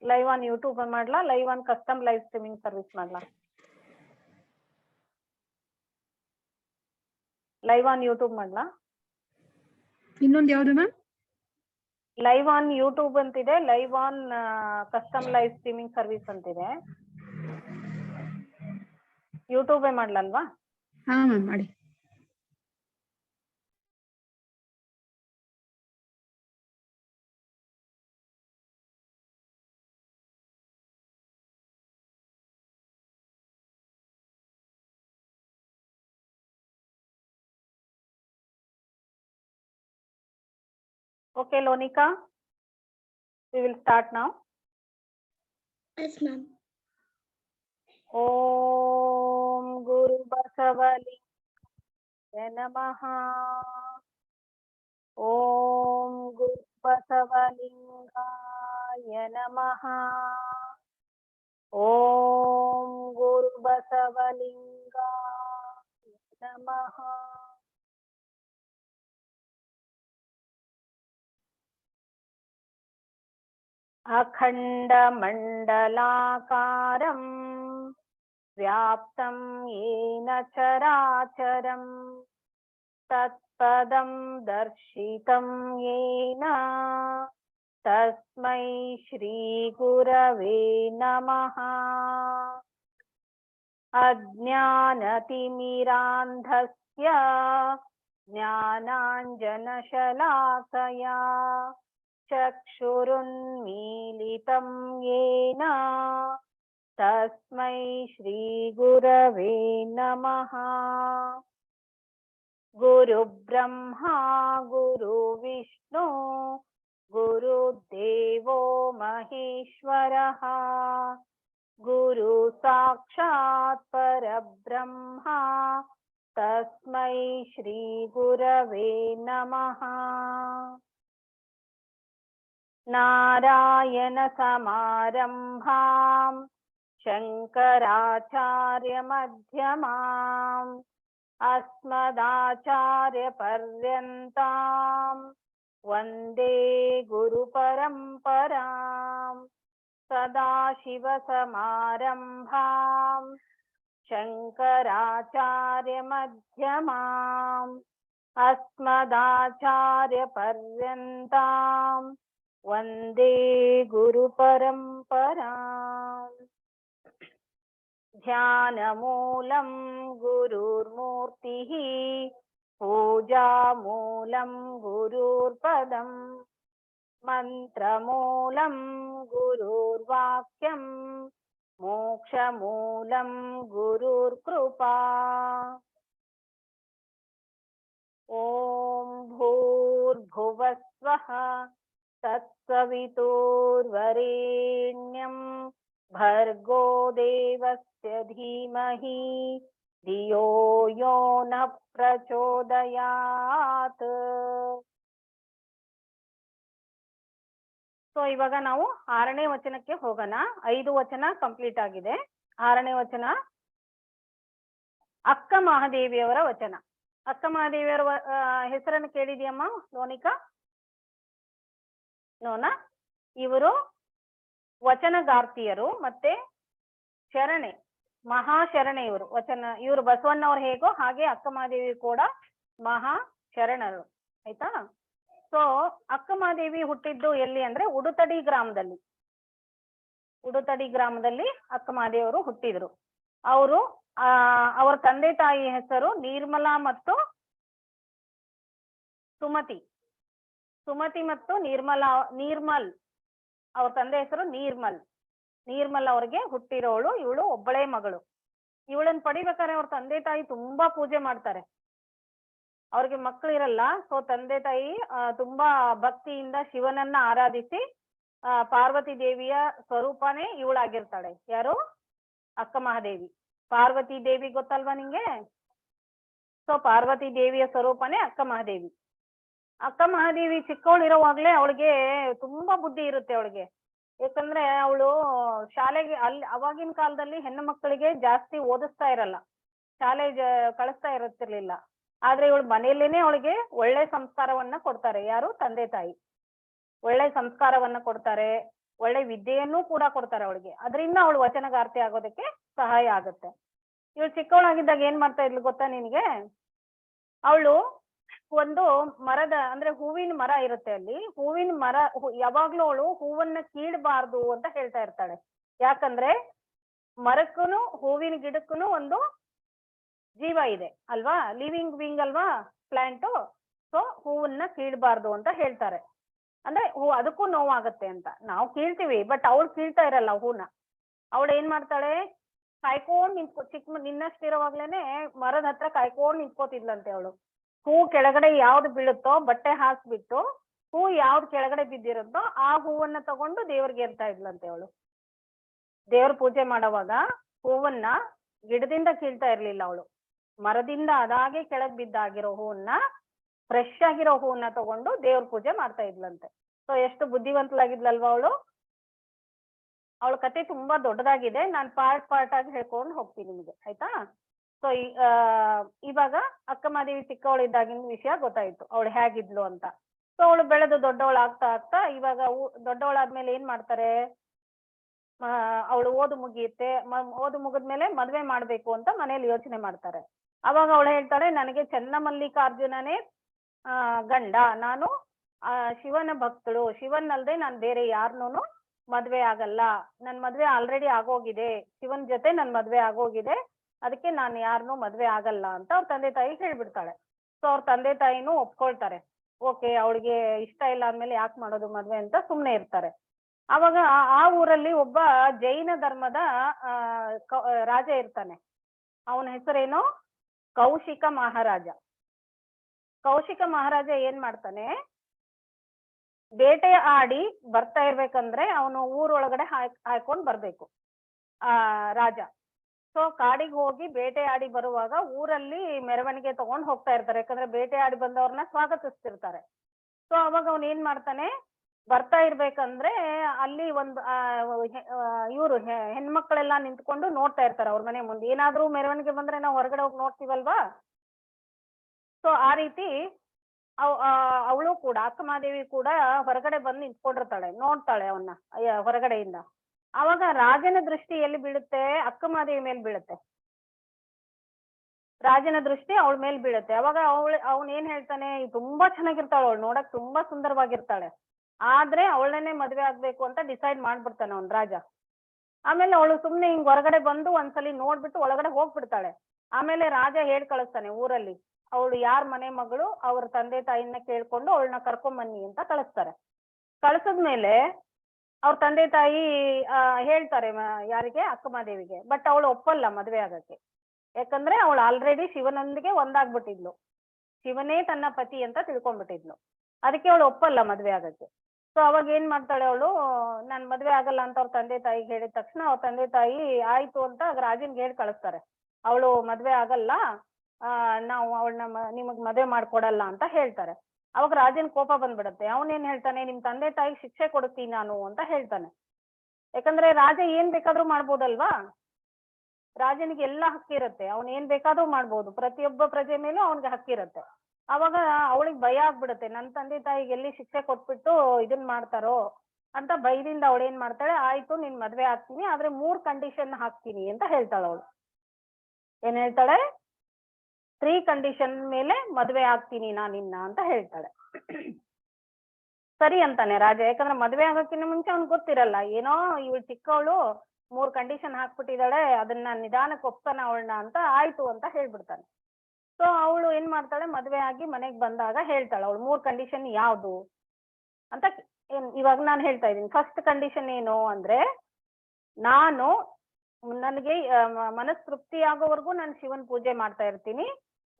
Live on YouTube ಮಾಡ್ಲಾ, live on custom live streaming service ಮಾಡ್ಲಾ? Live on YouTube ಮಾಡ್ಲಾ? ಇನ್ನೊಂದು ಯಾವ್ದು ಮ್ಯಾಮ್? ಲೈವ್ ಆನ್ ಯೂಟ್ಯೂಬ್ ಅಂತಿದೆ, live on custom live streaming service ಅಂತಿದೆ. ಯೂಟ್ಯೂಬೇ ಮಾಡ್ಲಲ್ವಾ? ಹಾ ಮ್ಯಾಮ್ ಮಾಡಿ. Okay, Lonika, we will start now. Yes, ma'am. Om Guru Basavalinkaya Namaha. Om Guru Basavalinkaya Namaha. Om Guru Basavalinkaya Namaha. अखण्डमण्डलाकारं व्याप्तं येन चराचरं तत्पदं दर्शितं येन तस्मै श्रीगुरवे नमः। अज्ञानतिमिरान्धस्य ज्ञानाञ्जनशलाकया चक्षुरुन्मीलितं येन तस्मै श्रीगुरवे नमः। गुरुब्रह्मा गुरुविष्णु गुरुदेवो महेश्वरः गुरु साक्षात् परब्रह्मा तस्मै श्रीगुरवे नमः। नारायण समारंभां शंकराचार्य मध्यमाम् अस्मदाचार्य पर्यन्तां वन्दे गुरु परम्परां। सदाशिव समारंभां शंकराचार्य मध्यमाम् अस्मदाचार्य पर्यन्तां वन्दे गुरु परम्पराम्। ध्यानमूलं गुरुर्मूर्तिः पूजामूलं गुरुर्पदम् मन्त्रमूलं गुरुर्वाक्यं मोक्षमूलं गुरुर्कृपा। ॐ भूर्भुवस्वः तत्सवितुर्वरेण्यं भर्गो देवस्य धीमहि धियो यो न प्रचोदयात्। ಸೊ ಇವಾಗ ನಾವು 6ನೇ ವಚನಕ್ಕೆ ಹೋಗೋಣ. 5 ವಚನ ಕಂಪ್ಲೀಟ್ ಆಗಿದೆ. 6ನೇ ವಚನ ಅಕ್ಕ ಮಹಾದೇವಿಯವರ ವಚನ. ಅಕ್ಕ ಮಹಾದೇವಿಯವರ ಹೆಸರನ್ನು ಕೇಳಿದ್ಯಮ್ಮ ಲೋನಿಕಾ? ನೋನಾ? ಇವರು ವಚನಗಾರ್ತಿಯರು ಮತ್ತೆ ಶರಣೆ, ಮಹಾಶರಣೆ. ಇವರು ಇವರು ಬಸವಣ್ಣವ್ರು ಹೇಗೋ ಹಾಗೆ ಅಕ್ಕ ಮಹಾದೇವಿ ಕೂಡ ಮಹಾ ಶರಣರು. ಆಯ್ತಾ? ಸೊ ಅಕ್ಕ ಮಹಾದೇವಿ ಹುಟ್ಟಿದ್ದು ಎಲ್ಲಿ ಅಂದ್ರೆ ಉಡುತಡಿ ಗ್ರಾಮದಲ್ಲಿ. ಉಡುತಡಿ ಗ್ರಾಮದಲ್ಲಿ ಅಕ್ಕ ಮಹಾದೇವರು ಹುಟ್ಟಿದ್ರು. ಅವರ ತಂದೆ ತಾಯಿ ಹೆಸರು ನಿರ್ಮಲಾ ಮತ್ತು ಸುಮತಿ. ಸುಮತಿ ಮತ್ತು ನಿರ್ಮಲ್. ಅವ್ರ ತಂದೆ ಹೆಸರು ನಿರ್ಮಲ್ ಅವ್ರಿಗೆ ಹುಟ್ಟಿರೋಳು. ಇವಳು ಒಬ್ಬಳೇ ಮಗಳು. ಇವಳನ್ನ ಪಡಿಬೇಕಾದ್ರೆ ಅವ್ರ ತಂದೆ ತಾಯಿ ತುಂಬಾ ಪೂಜೆ ಮಾಡ್ತಾರೆ. ಅವ್ರಿಗೆ ಮಕ್ಕಳು ಇರಲ್ಲ. ಸೊ ತಂದೆ ತಾಯಿ ತುಂಬಾ ಭಕ್ತಿಯಿಂದ ಶಿವನನ್ನ ಆರಾಧಿಸಿ ಪಾರ್ವತಿ ದೇವಿಯ ಸ್ವರೂಪನೇ ಇವಳಾಗಿರ್ತಾಳೆ. ಯಾರು? ಅಕ್ಕ ಮಹಾದೇವಿ. ಪಾರ್ವತಿ ದೇವಿ ಗೊತ್ತಲ್ವಾ ನಿಂಗೆ? ಸೊ ಪಾರ್ವತಿ ದೇವಿಯ ಸ್ವರೂಪನೇ ಅಕ್ಕ ಮಹಾದೇವಿ. ಅಕ್ಕ ಮಹಾದೇವಿ ಚಿಕ್ಕವಳಿರೋವಾಗ್ಲೇ ಅವಳಿಗೆ ತುಂಬಾ ಬುದ್ಧಿ ಇರುತ್ತೆ ಅವಳಿಗೆ. ಯಾಕಂದ್ರೆ ಅವಳು ಶಾಲೆಗೆ ಅವಾಗಿನ ಕಾಲದಲ್ಲಿ ಹೆಣ್ಣು ಮಕ್ಕಳಿಗೆ ಜಾಸ್ತಿ ಓದಿಸ್ತಾ ಇರಲ್ಲ, ಶಾಲೆ ಕಳಿಸ್ತಾ ಇರುತ್ತಿರ್ಲಿಲ್ಲ. ಆದ್ರೆ ಇವಳು ಮನೆಯಲ್ಲೇನೆ ಅವಳಿಗೆ ಒಳ್ಳೆ ಸಂಸ್ಕಾರವನ್ನ ಕೊಡ್ತಾರೆ. ಯಾರು? ತಂದೆ ತಾಯಿ ಒಳ್ಳೆ ಸಂಸ್ಕಾರವನ್ನ ಕೊಡ್ತಾರೆ. ಒಳ್ಳೆ ವಿದ್ಯೆಯನ್ನು ಕೂಡ ಕೊಡ್ತಾರೆ ಅವಳಿಗೆ. ಅದರಿಂದ ಅವಳು ವಚನಗಾರ್ತಿ ಆಗೋದಕ್ಕೆ ಸಹಾಯ ಆಗುತ್ತೆ. ಇವಳು ಚಿಕ್ಕವಳಾಗಿದ್ದಾಗ ಏನ್ ಮಾಡ್ತಾ ಇದ್ಲು ಗೊತ್ತಾ ನಿನಗೆ? ಅವಳು ಒಂದು ಮರದ ಅಂದ್ರೆ ಹೂವಿನ ಮರ ಇರುತ್ತೆ, ಅಲ್ಲಿ ಹೂವಿನ ಮರ ಯಾವಾಗ್ಲೂ ಅವಳು ಹೂವನ್ನ ಕೀಳ್ಬಾರ್ದು ಅಂತ ಹೇಳ್ತಾ ಇರ್ತಾಳೆ. ಯಾಕಂದ್ರೆ ಮರಕ್ಕೂನು ಹೂವಿನ ಗಿಡಕ್ಕೂನು ಒಂದು ಜೀವ ಇದೆ ಅಲ್ವಾ, ಲಿವಿಂಗ್ ಬಿಂಗ್ ಅಲ್ವಾ ಪ್ಲಾಂಟ್. ಸೊ ಹೂವನ್ನ ಕೀಳ್ಬಾರ್ದು ಅಂತ ಹೇಳ್ತಾರೆ. ಅಂದ್ರೆ ಅದಕ್ಕೂ ನೋವಾಗತ್ತೆ ಅಂತ. ನಾವು ಕೀಳ್ತೀವಿ, ಬಟ್ ಅವಳು ಕೀಳ್ತಾ ಇರಲ್ಲ ಹೂನ. ಅವಳು ಏನ್ ಮಾಡ್ತಾಳೆ, ಕಾಯ್ಕೊಂಡ್ ನಿನ್ನಷ್ಟಿರೋವಾಗ್ಲೇನೆ ಮರದ ಹತ್ರ ಕಾಯ್ಕೊಂಡ್ ನಿಂತ್ಕೋತಿದ್ಲಂತೆ ಅವಳು. ಹೂ ಕೆಳಗಡೆ ಯಾವ್ದು ಬೀಳುತ್ತೋ ಬಟ್ಟೆ ಹಾಕ್ಬಿಟ್ಟು ಹೂ ಯಾವ್ದು ಕೆಳಗಡೆ ಬಿದ್ದಿರುತ್ತೋ ಆ ಹೂವನ್ನ ತಗೊಂಡು ದೇವ್ರಿಗೆ ಏರ್ತಾ ಇದ್ಲಂತೆ ಅವಳು. ದೇವ್ರ ಪೂಜೆ ಮಾಡೋವಾಗ ಹೂವನ್ನ ಗಿಡದಿಂದ ಕೀಳ್ತಾ ಇರ್ಲಿಲ್ಲ ಅವಳು, ಮರದಿಂದ ಅದಾಗೆ ಕೆಳಗ್ ಬಿದ್ದಾಗಿರೋ ಹೂವನ್ನ, ಫ್ರೆಶ್ ಆಗಿರೋ ಹೂವನ್ನ ತಗೊಂಡು ದೇವ್ರ ಪೂಜೆ ಮಾಡ್ತಾ ಇದ್ಲಂತೆ. ಸೊ ಎಷ್ಟು ಬುದ್ಧಿವಂತಲಾಗಿದ್ಲಲ್ವಾ ಅವಳು. ಅವಳ ಕತೆ ತುಂಬಾ ದೊಡ್ಡದಾಗಿದೆ, ನಾನು ಪಾರ್ಟ್ ಆಗಿ ಹೇಳ್ಕೊಂಡು ಹೋಗ್ತೀನಿ ನಿಮ್ಗೆ, ಆಯ್ತಾ? ಸೊ ಇವಾಗ ಅಕ್ಕ ಮಹಾದೇವಿ ಚಿಕ್ಕವಳಿದ್ದಾಗಿನ ವಿಷಯ ಗೊತ್ತಾಯ್ತು, ಅವಳು ಹೇಗಿದ್ಲು ಅಂತ. ಸೊ ಅವಳು ಬೆಳೆದು ದೊಡ್ಡವಳಾಗ್ತಾ ಆಗ್ತಾ ಇವಾಗ ದೊಡ್ಡವಳಾದ್ಮೇಲೆ ಏನ್ ಮಾಡ್ತಾರೆ, ಅವಳು ಓದು ಮುಗಿಯುತ್ತೆ. ಓದು ಮುಗಿದ್ಮೇಲೆ ಮದ್ವೆ ಮಾಡ್ಬೇಕು ಅಂತ ಮನೇಲಿ ಯೋಚನೆ ಮಾಡ್ತಾರೆ. ಅವಾಗ ಅವಳು ಹೇಳ್ತಾಳೆ, ನನಗೆ ಚನ್ನಮಲ್ಲಿಕಾರ್ಜುನನೇ ಗಂಡ, ನಾನು ಶಿವನ ಭಕ್ತಳು, ಶಿವನ್ ಅಲ್ದೆ ನಾನು ಬೇರೆ ಯಾರನ್ನೂ ಮದ್ವೆ ಆಗಲ್ಲ, ನನ್ ಮದ್ವೆ ಆಲ್ರೆಡಿ ಆಗೋಗಿದೆ, ಶಿವನ್ ಜೊತೆ ನನ್ ಮದ್ವೆ ಆಗೋಗಿದೆ, ಅದಕ್ಕೆ ನಾನು ಯಾರನ್ನೂ ಮದ್ವೆ ಆಗಲ್ಲ ಅಂತ ಅವ್ರ ತಂದೆ ತಾಯಿ ಹೇಳ್ಬಿಡ್ತಾಳೆ. ಸೊ ಅವ್ರ ತಂದೆ ತಾಯಿನೂ ಒಪ್ಕೊಳ್ತಾರೆ. ಓಕೆ, ಅವಳಿಗೆ ಇಷ್ಟ ಇಲ್ಲ ಅಂದ್ಮೇಲೆ ಯಾಕೆ ಮಾಡೋದು ಮದ್ವೆ ಅಂತ ಸುಮ್ನೆ ಇರ್ತಾರೆ. ಅವಾಗ ಆ ಊರಲ್ಲಿ ಒಬ್ಬ ಜೈನ ಧರ್ಮದ ರಾಜ ಇರ್ತಾನೆ. ಅವನ ಹೆಸರೇನು, ಕೌಶಿಕ ಮಹಾರಾಜ. ಕೌಶಿಕ ಮಹಾರಾಜ ಏನ್ ಮಾಡ್ತಾನೆ, ಬೇಟೆ ಆಡಿ ಬರ್ತಾ ಇರ್ಬೇಕಂದ್ರೆ ಅವನು ಊರೊಳಗಡೆ ಹಾಯ್ಕೊಂಡ್ ಬರ್ಬೇಕು ರಾಜ. ಸೊ ಕಾಡಿಗೆ ಹೋಗಿ ಬೇಟೆ ಆಡಿ ಬರುವಾಗ ಊರಲ್ಲಿ ಮೆರವಣಿಗೆ ತಗೊಂಡ್ ಹೋಗ್ತಾ ಇರ್ತಾರೆ, ಯಾಕಂದ್ರೆ ಬೇಟೆ ಆಡಿ ಬಂದವ್ರನ್ನ ಸ್ವಾಗತಿಸ್ತಿರ್ತಾರೆ. ಸೊ ಅವಾಗ ಅವನ್ ಏನ್ ಮಾಡ್ತಾನೆ, ಬರ್ತಾ ಇರ್ಬೇಕಂದ್ರೆ ಅಲ್ಲಿ ಒಂದು ಇವ್ರು ಹೆಣ್ಮಕ್ಳೆಲ್ಲಾ ನಿಂತ್ಕೊಂಡು ನೋಡ್ತಾ ಇರ್ತಾರೆ ಅವ್ರ ಮನೆ ಮುಂದೆ. ಏನಾದ್ರೂ ಮೆರವಣಿಗೆ ಬಂದ್ರೆ ನಾವು ಹೊರಗಡೆ ಹೋಗಿ ನೋಡ್ತೀವಲ್ವಾ, ಸೊ ಆ ರೀತಿ ಅವಳು ಕೂಡ, ಅಕ್ಕ ಮಹಾದೇವಿ ಕೂಡ ಹೊರಗಡೆ ಬಂದು ನಿಂತ್ಕೊಂಡಿರ್ತಾಳೆ, ನೋಡ್ತಾಳೆ ಅವನ್ನ ಹೊರಗಡೆಯಿಂದ. ಅವಾಗ ರಾಜನ ದೃಷ್ಟಿ ಎಲ್ಲಿ ಬೀಳುತ್ತೆ, ಅಕ್ಕ ಮಹಾದೇವಿ ಮೇಲೆ ಬೀಳುತ್ತೆ. ರಾಜನ ದೃಷ್ಟಿ ಅವಳ ಮೇಲೆ ಬೀಳುತ್ತೆ. ಅವಾಗ ಅವನ್ ಏನ್ ಹೇಳ್ತಾನೆ, ತುಂಬಾ ಚೆನ್ನಾಗಿರ್ತಾಳೆ ಅವಳು, ನೋಡಕ್ ತುಂಬಾ ಸುಂದರವಾಗಿರ್ತಾಳೆ, ಆದ್ರೆ ಅವಳನ್ನೇ ಮದ್ವೆ ಆಗ್ಬೇಕು ಅಂತ ಡಿಸೈಡ್ ಮಾಡ್ಬಿಡ್ತಾನೆ ಅವ್ನ್ ರಾಜ. ಆಮೇಲೆ ಅವಳು ಸುಮ್ನೆ ಹಿಂಗ್ ಹೊರಗಡೆ ಬಂದು ಒಂದ್ಸಲಿ ನೋಡ್ಬಿಟ್ಟು ಒಳಗಡೆ ಹೋಗ್ಬಿಡ್ತಾಳೆ. ಆಮೇಲೆ ರಾಜ ಹೇಳ್ ಕಳಿಸ್ತಾನೆ ಊರಲ್ಲಿ, ಅವಳು ಯಾರ್ ಮನೆ ಮಗಳು, ಅವ್ರ ತಂದೆ ತಾಯಿನ ಕೇಳ್ಕೊಂಡು ಅವಳನ್ನ ಕರ್ಕೊಂಬನ್ನಿ ಅಂತ ಕಳಿಸ್ತಾರೆ. ಕಳ್ಸದ್ಮೇಲೆ ಅವ್ರ ತಂದೆ ತಾಯಿ ಹೇಳ್ತಾರೆ ಯಾರಿಗೆ, ಅಕ್ಕ ಮಹಾದೇವಿಗೆ. ಬಟ್ ಅವಳು ಒಪ್ಪಲ್ಲ ಮದ್ವೆ ಆಗಕ್ಕೆ, ಯಾಕಂದ್ರೆ ಅವಳು ಆಲ್ರೆಡಿ ಶಿವನೊಂದಿಗೆ ಒಂದಾಗ್ಬಿಟ್ಟಿದ್ಲು, ಶಿವನೇ ತನ್ನ ಪತಿ ಅಂತ ತಿಳ್ಕೊಂಡ್ಬಿಟ್ಟಿದ್ಲು. ಅದಕ್ಕೆ ಅವಳು ಒಪ್ಪಲ್ಲ ಮದ್ವೆ ಆಗಕ್ಕೆ. ಸೊ ಅವಾಗ ಏನ್ ಮಾಡ್ತಾಳೆ ಅವಳು, ನಾನ್ ಮದ್ವೆ ಆಗಲ್ಲ ಅಂತ ಅವ್ರ ತಂದೆ ತಾಯಿಗೆ ಹೇಳಿದ ತಕ್ಷಣ ಅವ್ರ ತಂದೆ ತಾಯಿ ಆಯ್ತು ಅಂತ ರಾಜನ್ಗೆ ಹೇಳಿ ಕಳಿಸ್ತಾರೆ, ಅವಳು ಮದ್ವೆ ಆಗಲ್ಲ, ನಾವು ಅವಳನ್ನ ನಿಮಗ್ ಮದ್ವೆ ಮಾಡ್ಕೊಡಲ್ಲ ಅಂತ ಹೇಳ್ತಾರೆ. ಅವಾಗ ರಾಜನ್ ಕೋಪ ಬಂದ್ಬಿಡತ್ತೆ. ಅವನೇನ್ ಹೇಳ್ತಾನೆ, ನಿಮ್ ತಂದೆ ತಾಯಿಗೆ ಶಿಕ್ಷೆ ಕೊಡ್ತೀನಿ ನಾನು ಅಂತ ಹೇಳ್ತಾನೆ. ಯಾಕಂದ್ರೆ ರಾಜ ಏನ್ ಬೇಕಾದ್ರೂ ಮಾಡ್ಬೋದಲ್ವಾ, ರಾಜನಿಗೆ ಎಲ್ಲಾ ಹಕ್ಕಿರುತ್ತೆ, ಅವನ್ ಏನ್ ಬೇಕಾದ್ರೂ ಮಾಡ್ಬೋದು, ಪ್ರತಿಯೊಬ್ಬ ಪ್ರಜೆ ಮೇಲೂ ಅವನ್ಗೆ ಹಕ್ಕಿರುತ್ತೆ. ಅವಾಗ ಅವಳಿಗೆ ಭಯ ಆಗ್ಬಿಡುತ್ತೆ, ನನ್ ತಂದೆ ತಾಯಿಗೆ ಎಲ್ಲಿ ಶಿಕ್ಷೆ ಕೊಟ್ಬಿಟ್ಟು ಇದನ್ ಮಾಡ್ತಾರೋ ಅಂತ ಭಯದಿಂದ ಅವಳು ಏನ್ ಮಾಡ್ತಾಳೆ, ಆಯ್ತು ನಿನ್ ಮದ್ವೆ ಆಗ್ತೀನಿ, ಆದ್ರೆ 3 ಕಂಡೀಷನ್ ಹಾಕ್ತೀನಿ ಅಂತ ಹೇಳ್ತಾಳೆ ಅವಳು. ಏನ್ ಹೇಳ್ತಾಳೆ, 3 ಕಂಡೀಷನ್ ಮೇಲೆ ಮದ್ವೆ ಆಗ್ತೀನಿ ನಾನಿನ್ನ ಅಂತ ಹೇಳ್ತಾಳೆ. ಸರಿ ಅಂತಾನೆ ರಾಜ, ಯಾಕಂದ್ರೆ ಮದ್ವೆ ಆಗೋಕ್ಕಿಂತ ಮುಂಚೆ ಅವ್ನ್ ಗೊತ್ತಿರಲ್ಲ, ಏನೋ ಇವಳು ಚಿಕ್ಕವಳು 3 ಕಂಡೀಷನ್ ಹಾಕ್ಬಿಟ್ಟಿದ್ದಾಳೆ, ಅದನ್ನ ನಿಧಾನಕ್ಕೆ ಒಪ್ತಾನ ಅವಳನ್ನ ಅಂತ. ಆಯ್ತು ಅಂತ ಹೇಳ್ಬಿಡ್ತಾನೆ. ಸೊ ಅವಳು ಏನ್ ಮಾಡ್ತಾಳೆ, ಮದ್ವೆ ಆಗಿ ಮನೆಗ್ ಬಂದಾಗ ಹೇಳ್ತಾಳೆ ಅವಳು 3 ಕಂಡೀಷನ್ ಯಾವ್ದು ಅಂತ. ಇವಾಗ ನಾನು ಹೇಳ್ತಾ ಇದ್ದೀನಿ. ಫಸ್ಟ್ ಕಂಡೀಷನ್ ಏನು ಅಂದ್ರೆ, ನನಗೆ ಮನಸ್ತೃಪ್ತಿ ಆಗೋವರೆಗೂ ನಾನು ಶಿವನ್ ಪೂಜೆ ಮಾಡ್ತಾ ಇರ್ತೀನಿ,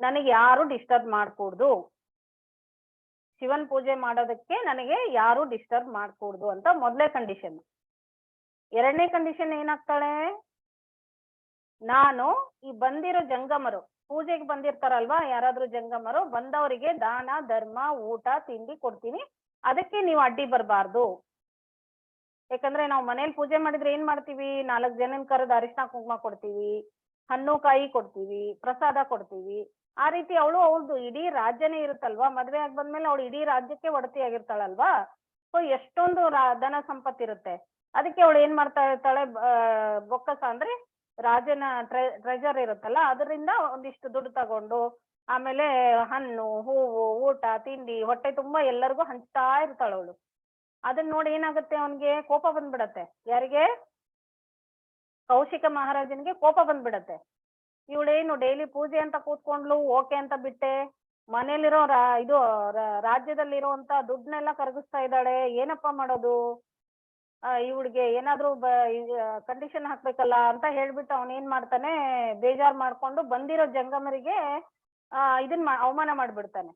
ನನಗೆ ಯಾರು ಡಿಸ್ಟರ್ಬ್ ಮಾಡ್ಕೂಡ್ದು, ಶಿವನ್ ಪೂಜೆ ಮಾಡೋದಕ್ಕೆ ನನಗೆ ಯಾರು ಡಿಸ್ಟರ್ಬ್ ಮಾಡ್ಕೂಡ್ದು ಅಂತ ಮೊದಲೇ ಕಂಡೀಷನ್. 2ನೇ ಕಂಡೀಷನ್ ಏನಾಗ್ತಾಳೆ, ನಾನು ಈ ಬಂದಿರೋ ಜಂಗಮರು, ಪೂಜೆಗೆ ಬಂದಿರ್ತಾರಲ್ವಾ ಯಾರಾದ್ರೂ ಜಂಗಮರು, ಬಂದವರಿಗೆ ದಾನ ಧರ್ಮ ಊಟ ತಿಂಡಿ ಕೊಡ್ತೀನಿ, ಅದಕ್ಕೆ ನೀವು ಅಡ್ಡಿ ಬರಬಾರ್ದು. ಯಾಕಂದ್ರೆ ನಾವು ಮನೇಲಿ ಪೂಜೆ ಮಾಡಿದ್ರೆ ಏನ್ ಮಾಡ್ತೀವಿ, 4 ಜನನ್ ಕರೆದು ಅರಿಶಿನ ಕುಂಕುಮ ಕೊಡ್ತೀವಿ, ಹಣ್ಣು ಕಾಯಿ ಕೊಡ್ತೀವಿ, ಪ್ರಸಾದ ಕೊಡ್ತೀವಿ. ಆ ರೀತಿ ಅವಳದು ಇಡೀ ರಾಜ್ಯನೇ ಇರುತ್ತಲ್ವಾ, ಮದ್ವೆ ಆಗಿ ಬಂದ್ಮೇಲೆ ಅವಳು ಇಡೀ ರಾಜ್ಯಕ್ಕೆ ಒಡತಿ ಆಗಿರ್ತಾಳಲ್ವಾ. ಸೊ ಎಷ್ಟೊಂದು ಧನ ಸಂಪತ್ತಿರುತ್ತೆ. ಅದಕ್ಕೆ ಅವಳು ಏನ್ ಮಾಡ್ತಾ ಇರ್ತಾಳೆ, ಬೊಕ್ಕಸ ಅಂದ್ರೆ ರಾಜನ ಟ್ರೆಜರ್ ಇರುತ್ತಲ್ಲ, ಅದರಿಂದ ಒಂದಿಷ್ಟು ದುಡ್ಡು ತಗೊಂಡು ಆಮೇಲೆ ಹಣ್ಣು ಹೂವು ಊಟ ತಿಂಡಿ ಹೊಟ್ಟೆ ತುಂಬಾ ಎಲ್ಲರಿಗೂ ಹಂಚ್ತಾ ಇರ್ತಾಳೆ ಅವಳು. ಅದನ್ನ ನೋಡಿ ಏನಾಗುತ್ತೆ, ಅವನ್ಗೆ ಕೋಪ ಬಂದ್ಬಿಡತ್ತೆ. ಯಾರಿಗೆ? ಕೌಶಿಕ ಮಹಾರಾಜನ್ಗೆ ಕೋಪ ಬಂದ್ಬಿಡತ್ತೆ. ಇವಳೇನು ಡೈಲಿ ಪೂಜೆ ಅಂತ ಕೂತ್ಕೊಂಡ್ಲು, ಓಕೆ ಅಂತ ಬಿಟ್ಟೆ, ಮನೇಲಿರೋ ರಾಜ್ಯದಲ್ಲಿರುವಂತ ದುಡ್ಡನ್ನೆಲ್ಲ ಕರಗಿಸ್ತಾ ಇದ್ದಾಳೆ, ಏನಪ್ಪ ಮಾಡೋದು, ಇವಳಿಗೆ ಏನಾದ್ರೂ ಕಂಡೀಷನ್ ಹಾಕ್ಬೇಕಲ್ಲ ಅಂತ ಹೇಳ್ಬಿಟ್ಟು ಅವನೇನ್ ಮಾಡ್ತಾನೆ, ಬೇಜಾರ್ ಮಾಡ್ಕೊಂಡು ಬಂದಿರೋ ಜಂಗಮರಿಗೆ ಅವಮಾನ ಮಾಡ್ಬಿಡ್ತಾನೆ.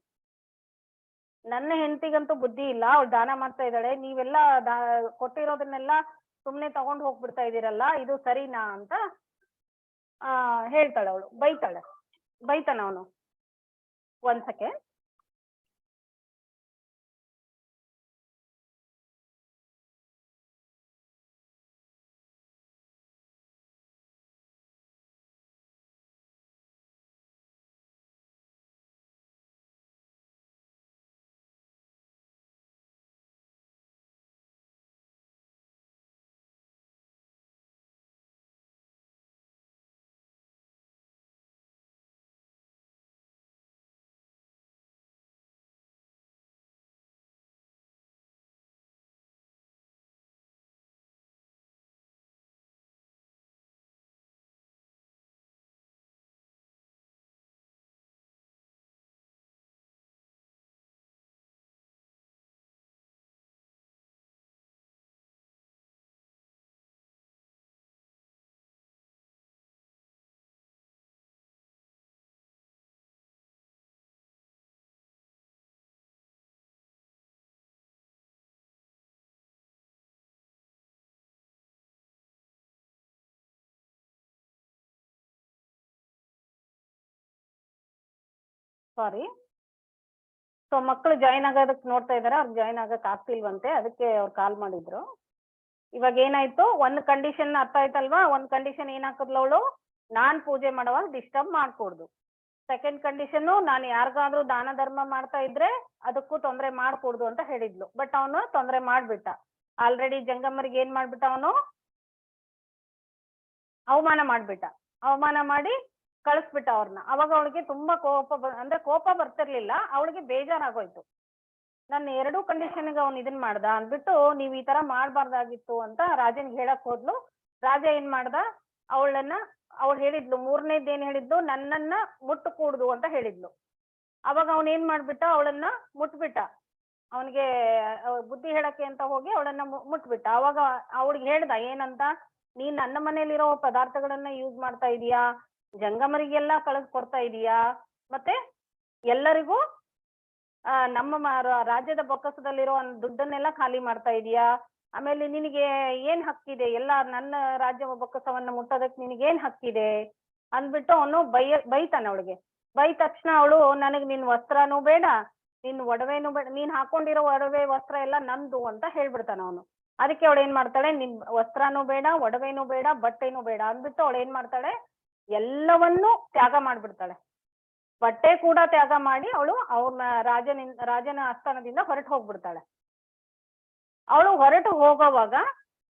ನನ್ನ ಹೆಂಡತಿಗಂತೂ ಬುದ್ಧಿ ಇಲ್ಲ, ಅವಳು ದಾನ ಮಾಡ್ತಾ ಇದ್ದಾಳೆ, ನೀವೆಲ್ಲ ಕೊಟ್ಟಿರೋದನ್ನೆಲ್ಲ ಸುಮ್ನೆ ತಗೊಂಡ್ ಹೋಗ್ಬಿಡ್ತಾ ಇದೀರಲ್ಲ, ಇದು ಸರಿನಾ ಅಂತ ಹೇಳ್ತಾಳೆ ಅವಳು. ಬೈತಾನ ಅವನು. ಒಂದ್ ಸೆಕೆಂಡ್. ಸಾರಿ. ಸೊ ಮಕ್ಕಳು ಜಾಯಿನ್ ಆಗೋದಕ್ಕೆ ನೋಡ್ತಾ ಇದಾರೆ, ಅವ್ರಿಗೆ ಜಾಯಿನ್ ಆಗಕ್ ಆಗ್ತಿಲ್ವಂತೆ, ಅದಕ್ಕೆ ಅವ್ರು ಕಾಲ್ ಮಾಡಿದ್ರು. ಇವಾಗ ಏನಾಯ್ತು, ಒಂದ್ ಕಂಡೀಷನ್ ಅರ್ಥ ಆಯ್ತಲ್ವಾ? ಒಂದ್ ಕಂಡೀಷನ್ ಏನ್ ಹಾಕಿದ್ಲು ಅವಳು, ನಾನ್ ಪೂಜೆ ಮಾಡುವಾಗ ಡಿಸ್ಟರ್ಬ್ ಮಾಡ್ಕೊಡ್ದು. ಸೆಕೆಂಡ್ ಕಂಡೀಷನ್, ನಾನು ಯಾರಿಗಾದ್ರೂ ದಾನ ಧರ್ಮ ಮಾಡ್ತಾ ಇದ್ರೆ ಅದಕ್ಕೂ ತೊಂದರೆ ಮಾಡ್ಕೊಡ್ದು ಅಂತ ಹೇಳಿದ್ಲು. ಬಟ್ ಅವನು ತೊಂದರೆ ಮಾಡ್ಬಿಟ್ಟ. ಆಲ್ರೆಡಿ ಜಂಗಮರಿಗೆ ಏನ್ ಮಾಡ್ಬಿಟ್ಟ ಅವನು, ಅವಮಾನ ಮಾಡಿ ಕಳಿಸ್ಬಿಟ್ಟ ಅವ್ರನ್ನ. ಅವಾಗ ಅವಳಿಗೆ ತುಂಬಾ ಕೋಪ ಬರ್ತಿರ್ಲಿಲ್ಲ, ಅವಳಿಗೆ ಬೇಜಾರಾಗೋಯ್ತು. ನನ್ನ 2 ಕಂಡೀಷನ್ಗೆ ಅವ್ನು ಇದನ್ ಮಾಡ್ದ ಅಂದ್ಬಿಟ್ಟು, ನೀವ್ ಈ ತರ ಮಾಡ್ಬಾರ್ದಾಗಿತ್ತು ಅಂತ ರಾಜನ್ಗೆ ಹೇಳಕ್ ಹೋದ್ಲು. ರಾಜ ಏನ್ ಮಾಡ್ದ, ಅವಳು ಹೇಳಿದ್ಲು, 3ನೇದ್ ಏನ್ ಹೇಳಿದ್ಲು, ನನ್ನನ್ನ ಮುಟ್ಟು ಕೂಡ್ದು ಅಂತ ಹೇಳಿದ್ಲು. ಅವಾಗ ಅವನ್ ಏನ್ ಮಾಡ್ಬಿಟ್ಟ, ಅವಳನ್ನ ಮುಟ್ಬಿಟ್ಟ. ಅವನಿಗೆ ಬುದ್ಧಿ ಹೇಳಕ್ಕೆ ಅಂತ ಹೋಗಿ ಅವಳನ್ನ ಮುಟ್ಬಿಟ್ಟ. ಅವಾಗ ಅವಳಿಗೆ ಹೇಳ್ದ ಏನಂತ, ನೀನ್ ನನ್ನ ಮನೇಲಿರೋ ಪದಾರ್ಥಗಳನ್ನ ಯೂಸ್ ಮಾಡ್ತಾ ಇದೀಯಾ, ಜಂಗಮರಿಗೆಲ್ಲ ಕೊಡ್ತಾ ಇದೀಯಾ, ಮತ್ತೆ ಎಲ್ಲರಿಗೂ ನಮ್ಮ ರಾಜ್ಯದ ಬೊಕ್ಕಸದಲ್ಲಿರೋ ದುಡ್ಡನ್ನೆಲ್ಲ ಖಾಲಿ ಮಾಡ್ತಾ ಇದೀಯಾ, ಆಮೇಲೆ ನಿನಗೆ ಏನ್ ಹಕ್ಕಿದೆ, ಎಲ್ಲ ನನ್ನ ರಾಜ್ಯ ಬೊಕ್ಕಸವನ್ನ ಮುಟ್ಟೋದಕ್ಕೆ ನಿನಗೇನ್ ಹಕ್ಕಿದೆ ಅಂದ್ಬಿಟ್ಟು ಅವನು ಬೈತಾನೆ ಅವಳಿಗೆ. ಬೈದ ತಕ್ಷಣ ಅವಳು, ನನಗ್ ನಿನ್ ವಸ್ತ್ರನೂ ಬೇಡ, ನಿನ್ ಒಡವೆನೂ ಬೇಡ, ನೀನ್ ಹಾಕೊಂಡಿರೋ ಒಡವೆ ವಸ್ತ್ರ ಎಲ್ಲ ನಂದು ಅಂತ ಹೇಳ್ಬಿಡ್ತಾನ ಅವನು. ಅದಕ್ಕೆ ಅವಳು ಏನ್ ಮಾಡ್ತಾಳೆ, ನಿನ್ ವಸ್ತ್ರನೂ ಬೇಡ, ಒಡವೆನೂ ಬೇಡ, ಬಟ್ಟೆನೂ ಬೇಡ ಅಂದ್ಬಿಟ್ಟು ಅವಳು ಏನ್ ಮಾಡ್ತಾಳೆ, ಎಲ್ಲವನ್ನೂ ತ್ಯಾಗ ಮಾಡ್ಬಿಡ್ತಾಳೆ. ಬಟ್ಟೆ ಕೂಡ ತ್ಯಾಗ ಮಾಡಿ ಅವಳು ರಾಜನ ಆಸ್ಥಾನದಿಂದ ಹೊರಟು ಹೋಗ್ಬಿಡ್ತಾಳೆ. ಅವಳು ಹೊರಟು ಹೋಗೋವಾಗ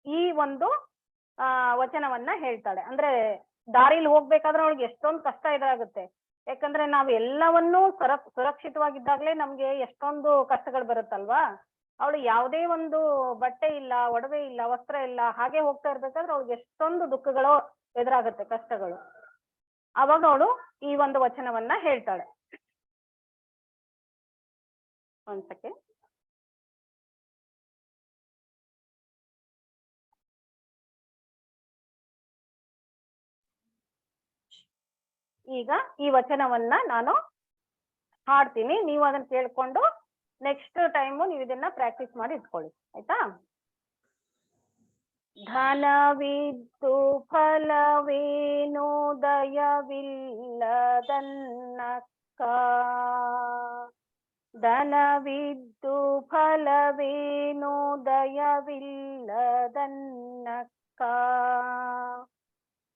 ಈ ಒಂದು ವಚನವನ್ನ ಹೇಳ್ತಾಳೆ. ಅಂದ್ರೆ ದಾರಿಲಿ ಹೋಗ್ಬೇಕಾದ್ರೆ ಅವಳಿಗೆ ಎಷ್ಟೊಂದು ಕಷ್ಟ ಎದುರಾಗುತ್ತೆ. ಯಾಕಂದ್ರೆ ನಾವ್ ಎಲ್ಲವನ್ನೂ ಸುರಕ್ಷಿತವಾಗಿದ್ದಾಗ್ಲೇ ನಮ್ಗೆ ಎಷ್ಟೊಂದು ಕಷ್ಟಗಳು ಬರುತ್ತಲ್ವಾ. ಅವಳು ಯಾವುದೇ ಒಂದು ಬಟ್ಟೆ ಇಲ್ಲ, ಒಡವೆ ಇಲ್ಲ, ವಸ್ತ್ರ ಇಲ್ಲ, ಹಾಗೆ ಹೋಗ್ತಾ ಇರ್ಬೇಕಾದ್ರೆ ಅವಳಿಗೆ ಎಷ್ಟೊಂದು ದುಃಖಗಳು ಎದುರಾಗುತ್ತೆ, ಕಷ್ಟಗಳು. ಅವಾಗ ಅವಳು ಈ ಒಂದು ವಚನವನ್ನ ಹೇಳ್ತಾಳೆ. ಒಂದ್ ಸೆಕೆಂಡ್. ಈಗ ಈ ವಚನವನ್ನ ನಾನು ಹಾಡ್ತೀನಿ, ನೀವು ಅದನ್ನ ಕೇಳ್ಕೊಂಡು ನೆಕ್ಸ್ಟ್ ಟೈಮು ನೀವು ಇದನ್ನ ಪ್ರಾಕ್ಟೀಸ್ ಮಾಡಿ ಇಟ್ಕೊಳ್ಳಿ, ಆಯ್ತಾ? ಧನವಿದ್ದು ಫಲವೇನು ದಯವಿಲ್ಲದನ್ನಕ್ಕ, ಧನವಿದ್ದು ಫಲವೇನು ದಯವಿಲ್ಲದನ್ನಕ್ಕ,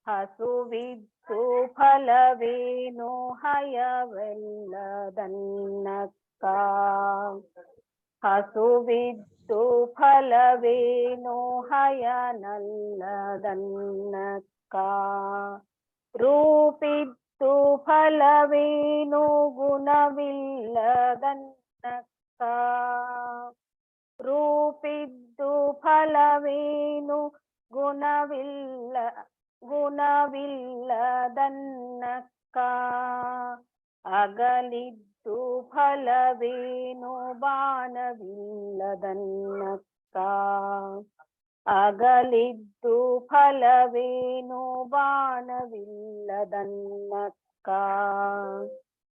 ಹಸುವಿದ್ದು ಫಲವೇನು ಹಯವೆಲ್ಲದನ್ನಕ್ಕ, ಹಸುವಿದ್ದು ರೂಪಿದ್ದು ಫಲವೇನು ಹಯನಲ್ಲದನ್ನಕ್ಕ ರೂಪಿದ್ದು ಫಲವೇನು ಗುಣವಿಲ್ಲದನ್ನಕ್ಕ ರೂಪಿದ್ದು ಫಲವೇನು ಗುಣವಿಲ್ಲದನ್ನಕ್ಕ ಅಗಲಿದ್ದು ಫಲವೇನು ಬಾಣವಿಲ್ಲದನ್ನಕ್ಕ ಅಗಲಿದ್ದು ಫಲವೇನು ಬಾಣವಿಲ್ಲದನ್ನಕ್ಕ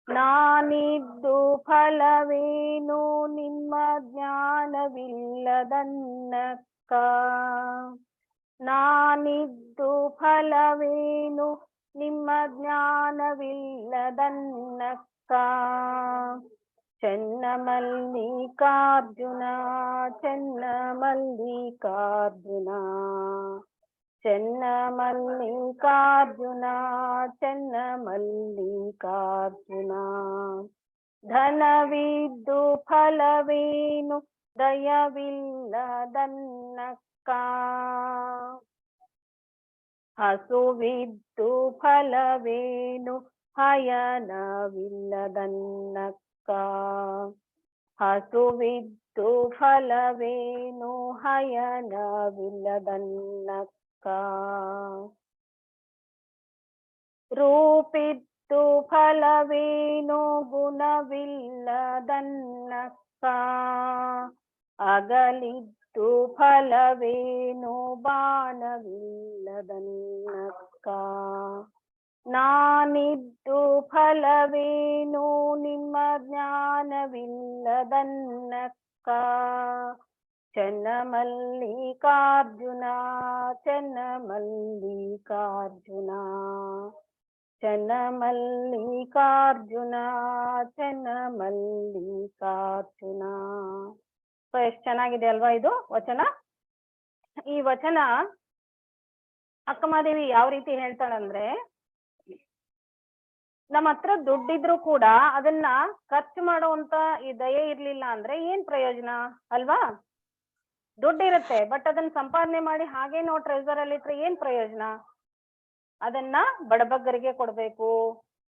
ನಾನಿದ್ದು ಫಲವೇನು ನಿಮ್ಮ ಜ್ಞಾನವಿಲ್ಲದನ್ನಕ್ಕ ನಾನಿದ್ದು ಫಲವೇನು ನಿಮ್ಮ ಜ್ಞಾನವಿಲ್ಲದನ್ನಕ್ಕ ಚೆನ್ನಮಲ್ಲಿಕಾರ್ಜುನ ಚೆನ್ನಮಲ್ಲಿಕಾರ್ಜುನ ಚೆನ್ನಮಲ್ಲಿಕಾರ್ಜುನ ಚೆನ್ನಮಲ್ಲಿಕಾರ್ಜುನ ಧನವಿದ್ದು ಫಲವೇನು ದಯವಿಲ್ಲದನ್ನಕ್ಕ ಹಸುವಿದ್ದು ಫಲವೇನು ಹಯನವಿಲ್ಲದನ್ನಕ್ಕ ಹಸುವಿದ್ದು ಫಲವೇನು ಹಯನವಿಲ್ಲದನ್ನಕ್ಕ ರೂಪಿದ್ದು ಫಲವೇನು ಗುಣವಿಲ್ಲದನ್ನಕ್ಕ ಅಗಲಿದ್ದು ಫಲವೇನು ಬಾಣವಿಲ್ಲದನ್ನಕ್ಕ ನಾನಿದ್ದು ಫಲವೇನು ನಿಮ್ಮ ಜ್ಞಾನವಿಲ್ಲದನ್ನಕ್ಕ ಚೆನ್ನಮಲ್ಲಿಕಾರ್ಜುನ ಚೆನ್ನಮಲ್ಲಿಕಾರ್ಜುನ ಚೆನ್ನಮಲ್ಲಿಕಾರ್ಜುನ ಚೆನ್ನಮಲ್ಲಿಕಾರ್ಜುನ. ಸೊ ಎಷ್ಟು ಚೆನ್ನಾಗಿದೆ ಅಲ್ವಾ ಇದು ವಚನ. ಈ ವಚನ ಅಕ್ಕಮಹಾದೇವಿ ಯಾವ ರೀತಿ ಹೇಳ್ತಾಳಂದ್ರೆ, ನಮ್ಮ ಹತ್ರ ದುಡ್ಡಿದ್ರು ಕೂಡ ಅದನ್ನ ಖರ್ಚು ಮಾಡುವಂತ ಈ ದಯೆ ಇರ್ಲಿಲ್ಲ ಅಂದ್ರೆ ಏನ್ ಪ್ರಯೋಜನ ಅಲ್ವಾ. ದುಡ್ಡಿರುತ್ತೆ ಬಟ್ ಅದನ್ನ ಸಂಪಾದನೆ ಮಾಡಿ ಹಾಗೆ ನಾವು ಟ್ರೆಸರ್ ಅಲ್ಲಿ ಇಟ್ರೆ ಏನ್ ಪ್ರಯೋಜನ. ಅದನ್ನ ಬಡಬಗ್ಗರಿಗೆ ಕೊಡ್ಬೇಕು,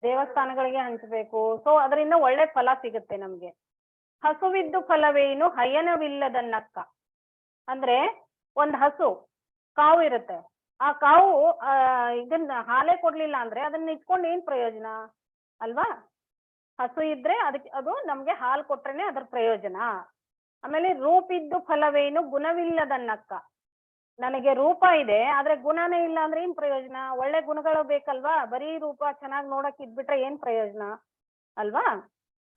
ದೇವಸ್ಥಾನಗಳಿಗೆ ಹಂಚಬೇಕು. ಸೊ ಅದರಿಂದ ಒಳ್ಳೆ ಫಲ ಸಿಗುತ್ತೆ ನಮ್ಗೆ. ಹಸುವಿದ್ದು ಫಲವೇನು ಹಯನವಿಲ್ಲದನ್ನಕ್ಕ ಅಂದ್ರೆ ಒಂದ್ ಹಸು ಕಾವು ಇರುತ್ತೆ, ಆ ಕಾವು ಇದನ್ನ ಹಾಲೇ ಕೊಡ್ಲಿಲ್ಲ ಅಂದ್ರೆ ಅದನ್ನ ಇಟ್ಕೊಂಡು ಏನ್ ಪ್ರಯೋಜನ ಅಲ್ವಾ. ಹಸು ಇದ್ರೆ ಅದಕ್ಕೆ ಅದು ನಮ್ಗೆ ಹಾಲು ಕೊಟ್ರೇನೆ ಅದ್ರ ಪ್ರಯೋಜನ. ಆಮೇಲೆ ರೂಪಿದ್ದು ಫಲವೇನು ಗುಣವಿಲ್ಲದನ್ನಕ್ಕ, ನನಗೆ ರೂಪ ಇದೆ ಆದ್ರೆ ಗುಣನೇ ಇಲ್ಲ ಅಂದ್ರೆ ಏನ್ ಪ್ರಯೋಜನ. ಒಳ್ಳೆ ಗುಣಗಳು ಬೇಕಲ್ವಾ, ಬರೀ ರೂಪ ಚೆನ್ನಾಗಿ ನೋಡಕ್ ಇದ್ಬಿಟ್ರೆ ಏನ್ ಪ್ರಯೋಜನ ಅಲ್ವಾ.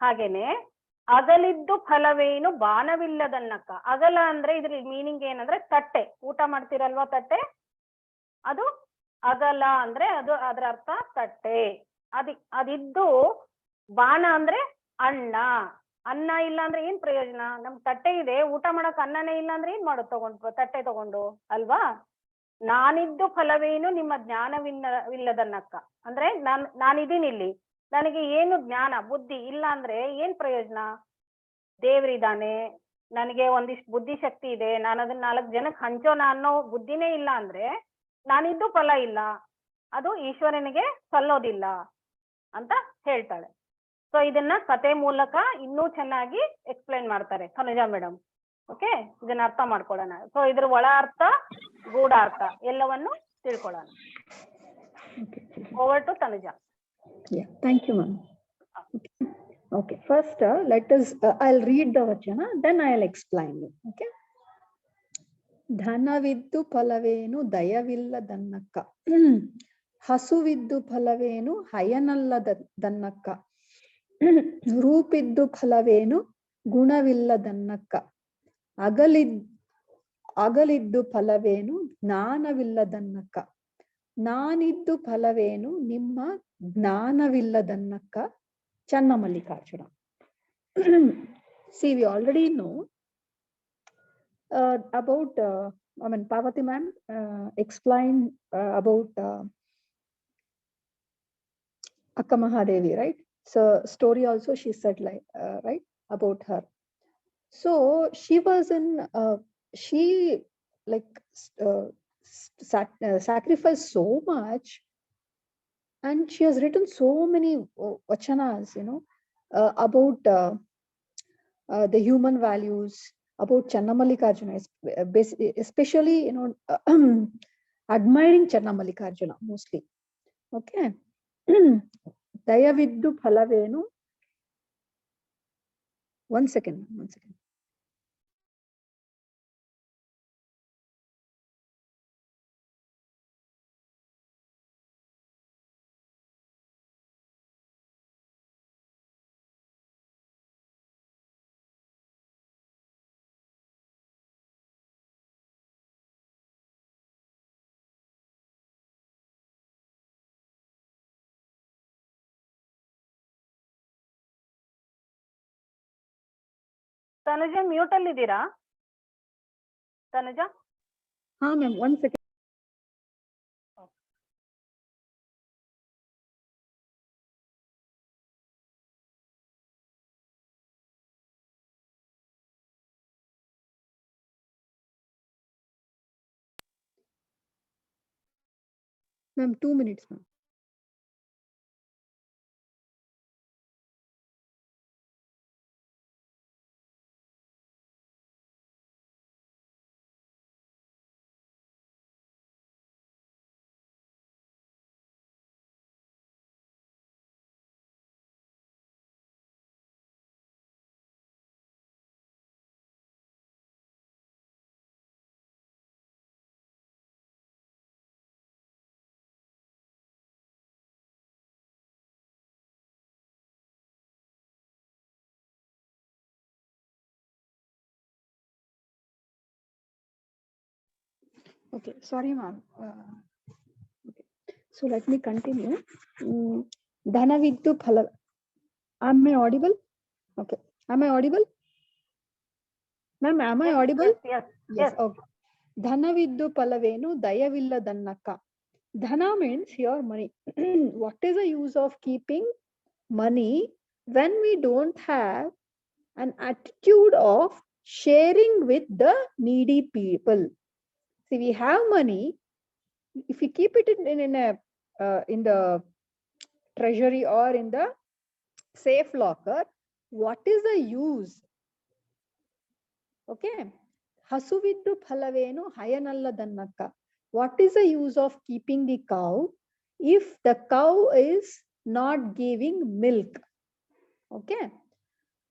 ಹಾಗೇನೆ ಅಗಲಿದ್ದು ಫಲವೇನು ಬಾಣವಿಲ್ಲದನ್ನಕ್ಕ. ಅಗಲ ಅಂದ್ರೆ ಇದ್ರ ಮೀನಿಂಗ್ ಏನಂದ್ರೆ ತಟ್ಟೆ, ಊಟ ಮಾಡ್ತೀರಲ್ವಾ ತಟ್ಟೆ, ಅದು ಅಗಲ ಅಂದ್ರೆ ಅದು ಅದ್ರ ಅರ್ಥ ತಟ್ಟೆ. ಅದಿದ್ದು ಬಾಣ ಅಂದ್ರೆ ಅನ್ನ. ಅನ್ನ ಇಲ್ಲ ಅಂದ್ರೆ ಏನ್ ಪ್ರಯೋಜನ. ನಮ್ ತಟ್ಟೆ ಇದೆ, ಊಟ ಮಾಡಕ್ ಅನ್ನನೇ ಇಲ್ಲ ಅಂದ್ರೆ ಏನ್ ಮಾಡೋದು ತಗೊಂಡು ತಟ್ಟೆ ತಗೊಂಡು ಅಲ್ವಾ. ನಾನಿದ್ದು ಫಲವೇನು ನಿಮ್ಮ ಜ್ಞಾನವಿಲ್ಲದನ್ನಕ್ಕ ಅಂದ್ರೆ ನಾನಿದ್ದೀನಿ ಇಲ್ಲಿ, ನನಗೆ ಏನು ಜ್ಞಾನ ಬುದ್ಧಿ ಇಲ್ಲ ಅಂದ್ರೆ ಏನ್ ಪ್ರಯೋಜನ. ದೇವ್ರಿದಾನೆ, ನನಗೆ ಒಂದಿಷ್ಟು ಬುದ್ಧಿ ಶಕ್ತಿ ಇದೆ, ನಾನು ಅದನ್ನ 4 ಜನಕ್ಕೆ ಹಂಚೋಣ ಅನ್ನೋ ಬುದ್ಧಿನೇ ಇಲ್ಲ ಅಂದ್ರೆ ನಾನಿದ್ದು ಫಲ ಇಲ್ಲ, ಅದು ಈಶ್ವರನಿಗೆ ಸಲ್ಲೋದಿಲ್ಲ ಅಂತ ಹೇಳ್ತಾಳೆ. ಸೊ ಇದನ್ನ ಕತೆ ಮೂಲಕ ಇನ್ನೂ ಚೆನ್ನಾಗಿ ಎಕ್ಸ್ಪ್ಲೈನ್ ಮಾಡ್ತಾರೆ ತನುಜಾ ಮೇಡಮ್. ಓಕೆ, ಇದನ್ನ ಅರ್ಥ ಮಾಡ್ಕೊಳ್ಳೋಣ. ಸೊ ಇದ್ರ ಒಳ ಅರ್ಥ ಗೂಢ ಅರ್ಥ ಎಲ್ಲವನ್ನು ತಿಳ್ಕೊಳ್ಳೋಣ. Over to Tanuja. Yeah, thank you, ma'am. Okay, first let us, I'll read the vachana, then I'll explain it. Okay. ಧನವಿದ್ದು ಫಲವೇನು ದಯವಿಲ್ಲದನ್ನಕ್ಕ, ಹಸುವಿದ್ದು ಫಲವೇನು ಹಯನಲ್ಲದನ್ನಕ್ಕ, ರೂಪಿದ್ದು ಫಲವೇನು ಗುಣವಿಲ್ಲದನ್ನಕ್ಕ, ಅಗಲಿದ್ದು ಫಲವೇನು ಜ್ಞಾನವಿಲ್ಲದನ್ನಕ್ಕ, ನಾನಿದ್ದು ಫಲವೇನು ನಿಮ್ಮ ಜ್ಞಾನವಿಲ್ಲದನ್ನಕ್ಕ. Channamallikarjuna. See, we already know about, I mean, Parvati ma'am explained about Akka Mahadevi, right? So story also she said like, right, about her. So she was in she like sacrificed so much, and she has written so many vachanas, about the human values, about Channamallikarjuna, especially, admiring Channamallikarjuna mostly. Okay. Dayaviddu phalavenu. One second. Tanuja mute ಅಲ್ಲಿ ಇದ್ದೀರಾ? ತನುಜ, ಹಾ ma'am, one second. Ma'am, 2 minutes, ma'am. Okay, sorry, ma'am. Okay. So let me continue. Dhanaviddu phala. Am I audible? Okay. Am I audible? Ma'am, am I audible? yes. Okay. Dhanaviddu palavenu dayavilladannaka. Dhana means your money. What is the use of keeping money when we don't have an attitude of sharing with the needy people? See, we have money. If we keep it in the treasury or in the safe locker, what is the use? Okay. Hasuviddu phalavenu hayanalladannaka. What is the use of keeping the cow if the cow is not giving milk? Okay.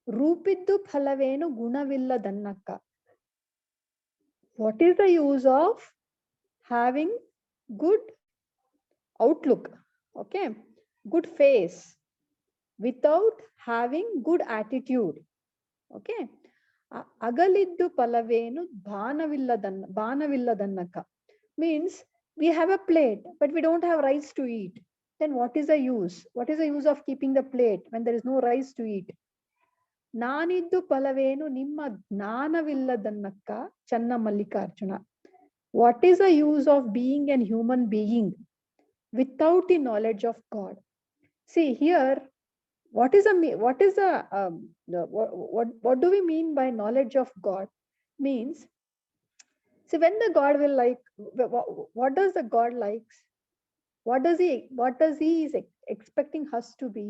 Rupiddu phalavenu gunavilladannaka. What is the use of having good outlook? Okay. Good face without having good attitude. Okay. Agaliddu palavenu banavilladannaka means we have a plate, but we don't have rice to eat. Then what is the use? What is the use of keeping the plate when there is no rice to eat? Naniddu palavenu nimma ಜ್ಞಾನವಿಲ್ಲದನ್ನಕ್ಕ Channamallikarjuna. What is the use of being a human being without the knowledge of God? See here, what do we mean by knowledge of God? Means, see, when the God will like, what does the God likes? What does he is expecting us to be?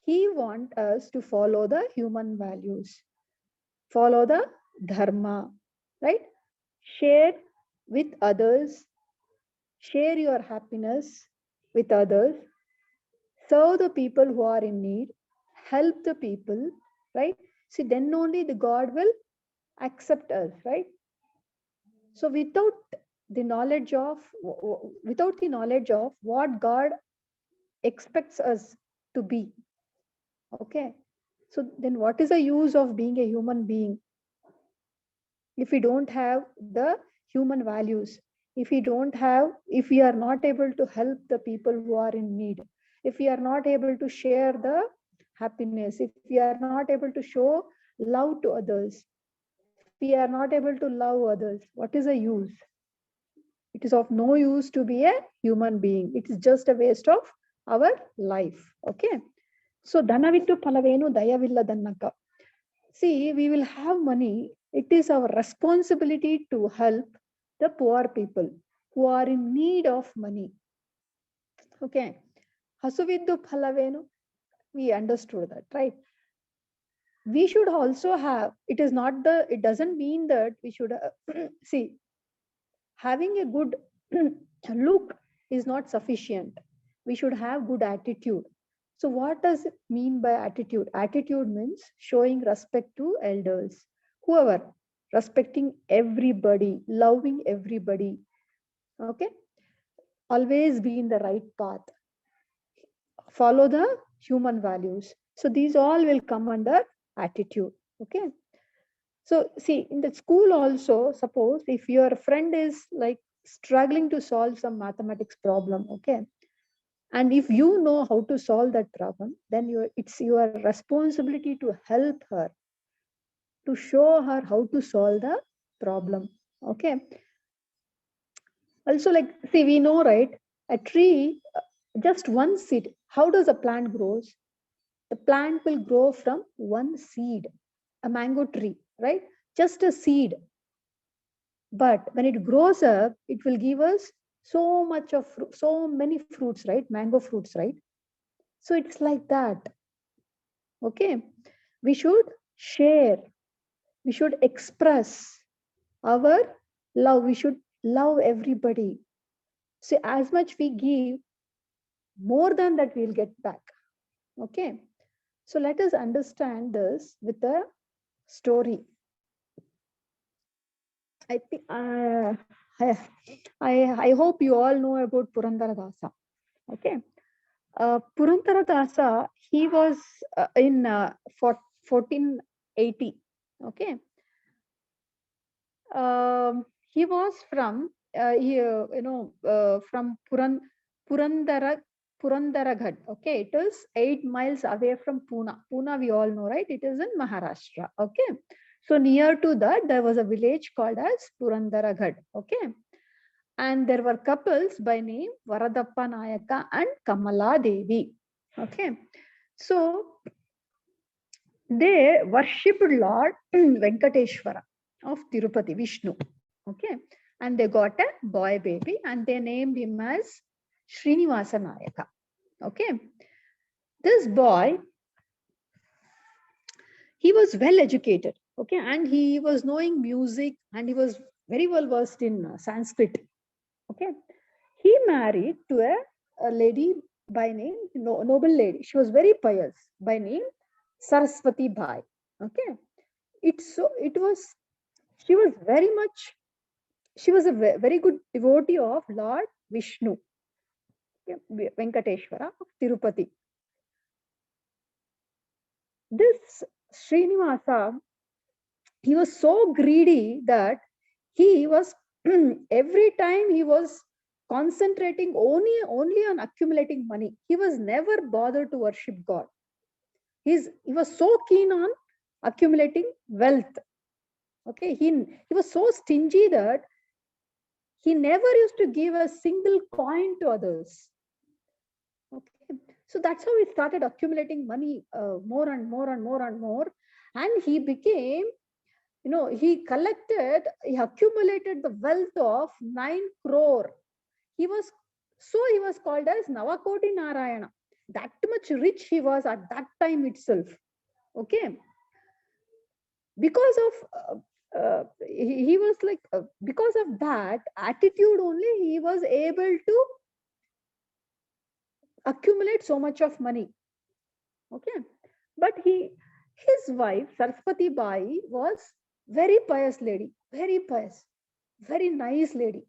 He wants us to follow the human values, follow the dharma, right? Share with others, share your happiness with others, serve the people who are in need, help the people, right? See, then only the God will accept us, right? So without the knowledge of what God expects us to be, okay, so then what is the use of being a human being if we don't have the human values, if we are not able to help the people who are in need, if we are not able to share the happiness, if we are not able to show love to others, if we are not able to love others, what is the use? It is of no use to be a human being. It is just a waste of our life. Okay. So dhanaviddu phalavenu dayavilladannaka. See, we will have money. It is our responsibility to help the poor people who are in need of money. Okay. Hasuviddu phalavenu. We understood that, right? We should also have, it doesn't mean that we should see, having a good look is not sufficient. We should have good attitude. So what does it mean by attitude? Attitude means showing respect to elders, whoever, respecting everybody, loving everybody. Okay. Always be in the right path. Follow the human values. So these all will come under attitude. Okay. So see, in the school also, suppose if your friend is like struggling to solve some mathematics problem, okay, and if you know how to solve that problem, then it's your responsibility to help her, to show her how to solve the problem. Okay. Also, like, see, we know, right? A tree, just one seed. How does a plant grows? The plant will grow from one seed, a mango tree, right? Just a seed. But when it grows up, it will give us so much of so many fruits, right? Mango fruits, right? So it's like that. Okay. We should share. We should express our love. We should love everybody. So as much we give, more than that we'll get back. Okay. So let us understand this with a story. I think I hope you all know about Purandaradasa. Okay. Purandaradasa, he was in 1480. Okay. He was from from Purandaraghad. Okay, it is 8 miles away from Pune. Pune, we all know, right? It is in Maharashtra. Okay, so near to that there was a village called as Purandaraghad. Okay, and there were couples by name Varadappa Nayaka and Kamala Devi. Okay, so they worshipped Lord Venkateshwara of Tirupati, Vishnu. Okay, and they got a boy baby and they named him as Srinivasa Nayaka. Okay, this boy, he was well educated. Okay, and he was knowing music and he was very well versed in Sanskrit. Okay, he married to a lady by name, noble lady. She was very pious by name Saraswati Bai. Okay, she was very much, she was a very good devotee of Lord Vishnu, okay, Venkateshwara of Tirupati. This Srinivasa, he was so greedy that he was every time he was concentrating only on accumulating money. He was never bothered to worship God. He was so keen on accumulating wealth. Okay, he was so stingy that he never used to give a single coin to others. Okay, so that's how he started accumulating money more and more and more and more, and he became, he accumulated the wealth of 9 crore. He was called as Navakoti Narayana. That much rich he was at that time itself. Okay, because of he was like because of that attitude only, he was able to accumulate so much of money. Okay, but his wife Saraswati Bai was very pious lady, very pious, very nice lady.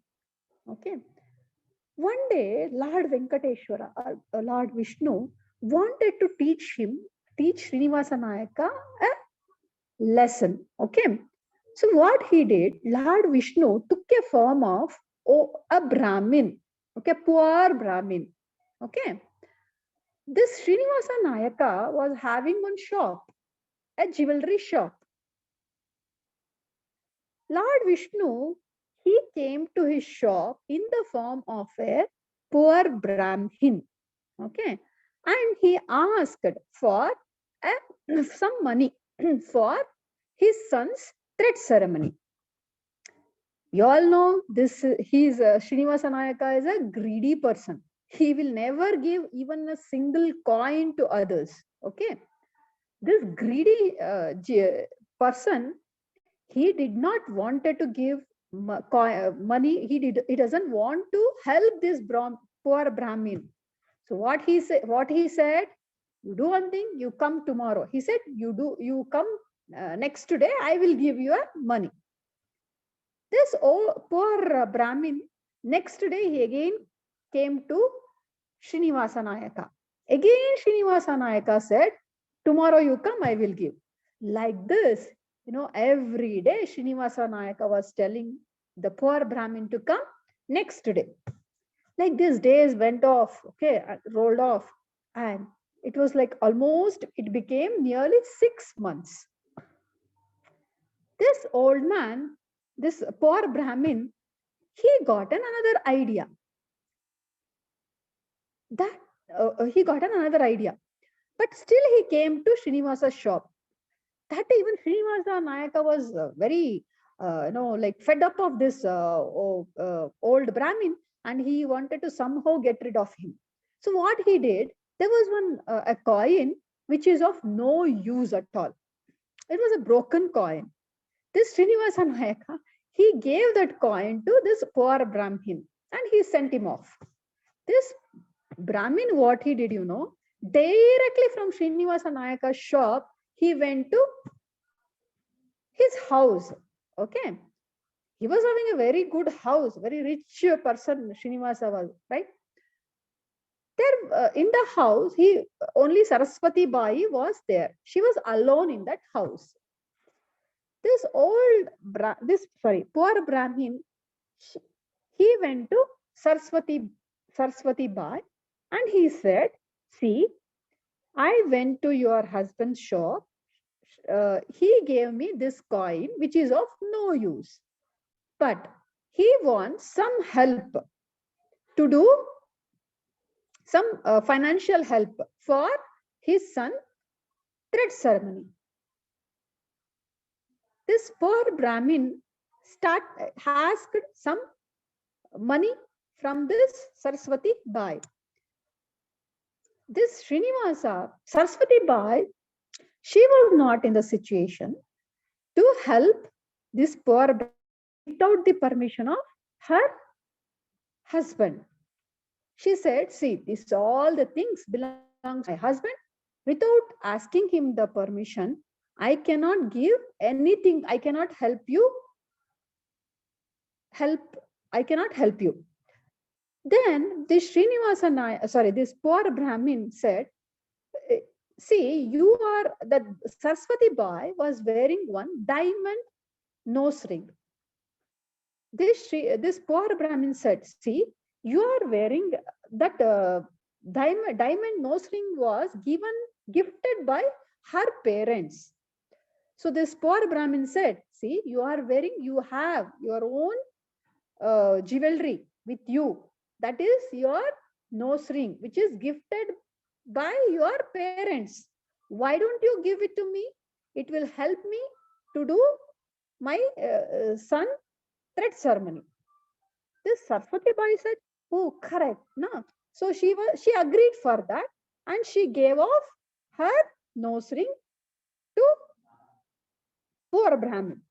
Okay, one day Lord Venkateshwara, Lord Vishnu wanted to teach Srinivasa Nayaka a lesson. Okay, so what he did, Lord Vishnu took a form of a Brahmin. Okay, poor Brahmin. Okay, this Srinivasa Nayaka was having one shop, a jewelry shop. Lord Vishnu, he came to his shop in the form of a poor Brahmin. Okay, and he asked for some money for his son's thread ceremony. You all know this. Srinivasa Nayaka is a greedy person. He will never give even a single coin to others. Okay, this greedy person, he did not wanted to give money. He doesn't want to help this poor Brahmin. So what he said, you do one thing, you come tomorrow. He said, you come next day, I will give you money. This poor Brahmin, next day he again came to Srinivasa Nayaka. Again Srinivasa Nayaka said, tomorrow you come, I will give. Like this, every day Srinivasa Nayaka was telling the poor Brahmin to come next day. Like these days went off, okay, rolled off, and it was like almost, it became nearly 6 months. This old man, this poor Brahmin, he got another idea. But still he came to Srinivasa's shop. That even Srinivasa Nayaka was very, like fed up of this old Brahmin, and he wanted to somehow get rid of him. So what he did, there was one a coin which is of no use at all. It was a broken coin. This Srinivasa Nayaka, he gave that coin to this poor Brahmin and he sent him off. This Brahmin, what he did, directly from Srinivasa Nayaka's shop, he went to his house. Okay. He was having a very good house, very rich person, Srinivasa was, right? There in the house, only Saraswati Bai was there. She was alone in that house. This poor Brahmin, he went to Saraswati Bai and he said, see, I went to your husband's shop. He gave me this coin, which is of no use. But he wants some help to do some financial help for his son thread ceremony. This poor Brahmin asked some money from this Saraswati Bai. This Saraswati Bai, she was not in the situation to help this poor Brahmin without the permission of her husband. She said, see, this all the things belong to my husband. Without asking him the permission, I cannot give anything. I cannot help you. I cannot help you. Then this this poor Brahmin said, see, the Saraswati Bai was wearing one diamond nose ring. This poor Brahmin said, see, you are wearing that diamond nose ring was gifted by her parents. So this poor Brahmin said, see, you have your own jewelry with you. That is your nose ring, which is gifted by your parents. Why don't you give it to me? It will help me to do my son thread ceremony. This Saraswati Bai said, oh, correct. No. So she agreed for that and she gave off her nose ring to poor Brahmin.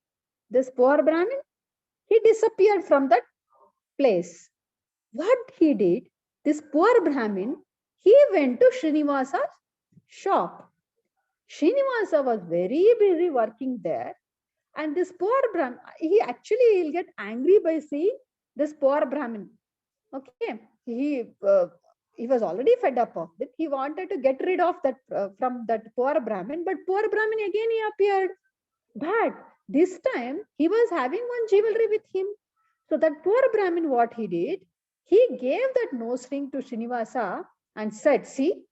This poor Brahmin, he disappeared from that place. What he did, this poor Brahmin, he went to Srinivasa's shop. Srinivasa was very busy working there. And this poor Brahmin, he'll get angry by seeing this poor Brahmin. Okay, he was already fed up of it. He wanted to get rid of that from that poor Brahmin, but poor Brahmin again he appeared. But this time he was having one jewelry with him. So that poor Brahmin, what he did, he gave that nose ring to Srinivasa and said, see,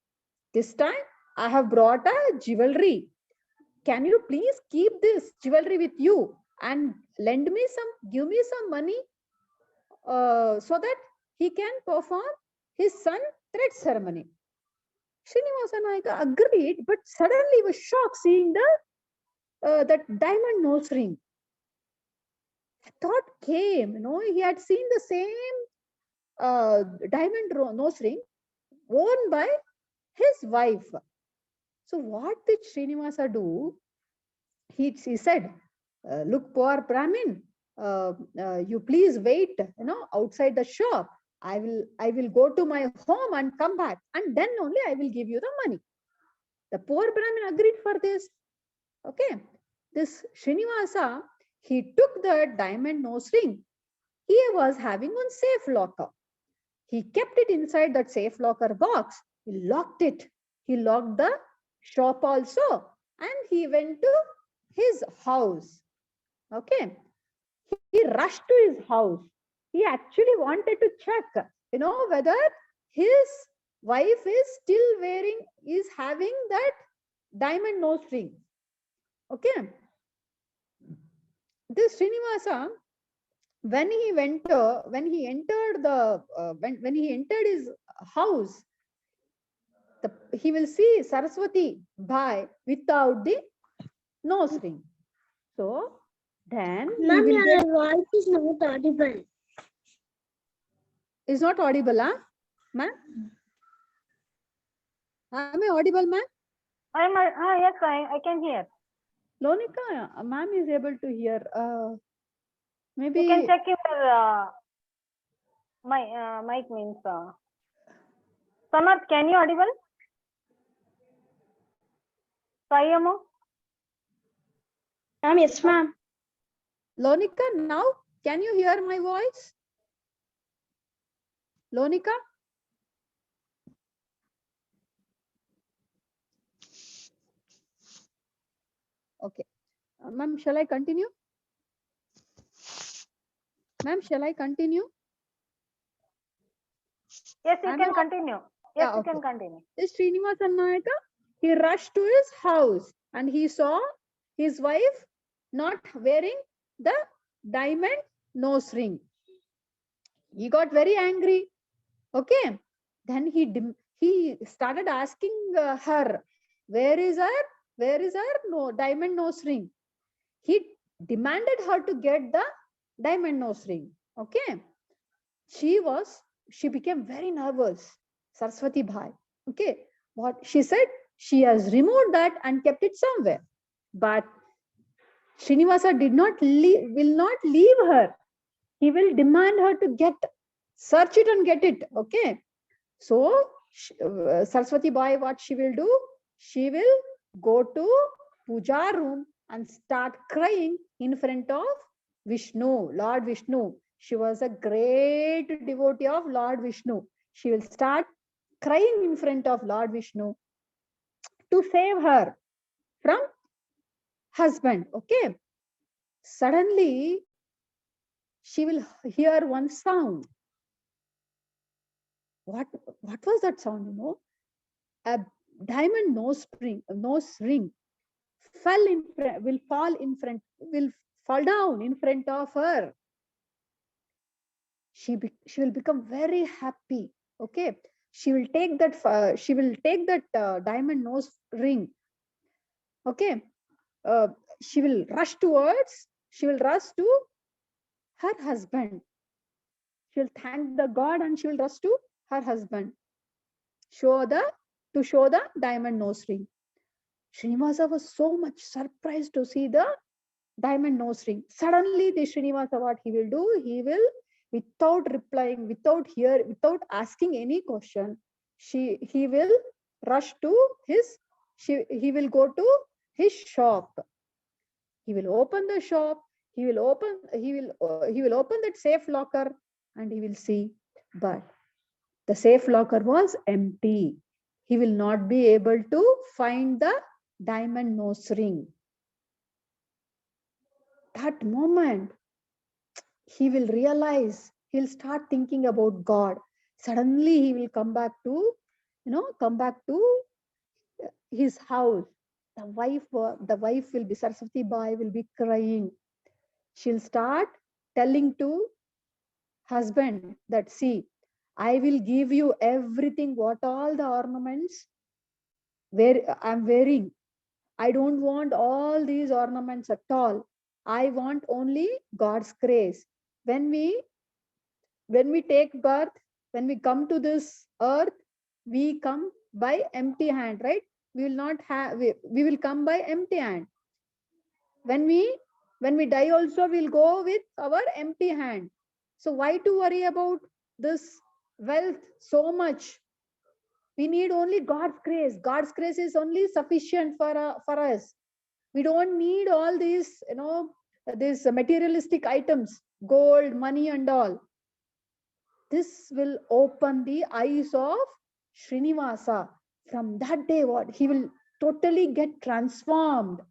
this time I have brought a jewelry. Can you please keep this jewelry with you and give me some money so that he can perform his son thread ceremony. Srinivasa Nayaka agreed, but suddenly was shocked seeing the that diamond nose ring. Thought came, he had seen the same diamond nose ring worn by his wife. So what did Srinivasa do? He said, look, poor Brahmin, you please wait, outside the shop. I will go to my home and come back, and then only I will give you the money. The poor Brahmin agreed for this. Okay. This Srinivasa, he took the diamond nose ring. He was having on safe locker. He kept it inside that safe locker box. He locked it. He locked the shop also, and he went to his house. Okay. He rushed to his house. He actually wanted to check, whether his wife is having that diamond nose ring. Okay. This Srinivasa, when he entered his house, he will see Saraswati Bai without the nose ring. So then Ma'am, your voice is not audible. Is not audible, huh? Ma'am? Am I audible, ma'am? Yes, I can hear. Lonika, ma'am is able to hear. Maybe You can check your mic means. Samarth, can you audible? Sayamo? Ma'am, yes, ma'am. Lonika, now can you hear my voice? Lonika? Okay. Ma'am, shall I continue? Ma'am, shall I continue? Yes, you Am can I- continue. Yes, Yeah, you okay. can continue. This Srinivasa Nayaka, he rushed to his house and he saw his wife not wearing the diamond nose ring. He got very angry. Okay. Then he started asking her, where is her diamond nose ring? He demanded her to get the diamond nose ring. Okay. She became very nervous, Saraswati Bhai. Okay. What she said, she has removed that and kept it somewhere. But Srinivasa will not leave her. He will demand her to search it and get it. Okay. So Saraswati Bai, what she will do? She will go to puja room and start crying in front of Vishnu, Lord Vishnu. She was a great devotee of Lord Vishnu. She will start crying in front of Lord Vishnu to save her from husband. Okay. Suddenly, she will hear one sound. What was that sound? A diamond nose ring will fall down in front of her. She will become very happy. Okay. She will take that diamond nose ring. Okay. She will rush to her husband. She will thank the God and she will rush to her husband. Show the diamond nose ring. Srinivasa was so much surprised to see the diamond nose ring. Suddenly, the Srinivasa, what he will do? He will, without replying, without asking any question, he will rush to he will go to his shop. He will open the shop. He will open that safe locker, and he will see, but the safe locker was empty. He will not be able to find the diamond nose ring. That moment, he will realize, he'll start thinking about God. Suddenly, he will come back to his house. The wife will be, Saraswati Bai will be crying. She'll start telling to husband that, see, I will give you everything, what all the ornaments where I'm wearing. I don't want all these ornaments at all. I want only God's grace. When we take birth, when we come to this earth, we come by empty hand, right? We will not have, we will come by empty hand. When we die also, we'll go with our empty hand. So why to worry about this wealth so much? We need only God's grace. God's grace is only sufficient for us. We don't need all these, these materialistic items, gold, money and all. This will open the eyes of Srinivasa. From that day, what? He will totally get transformed.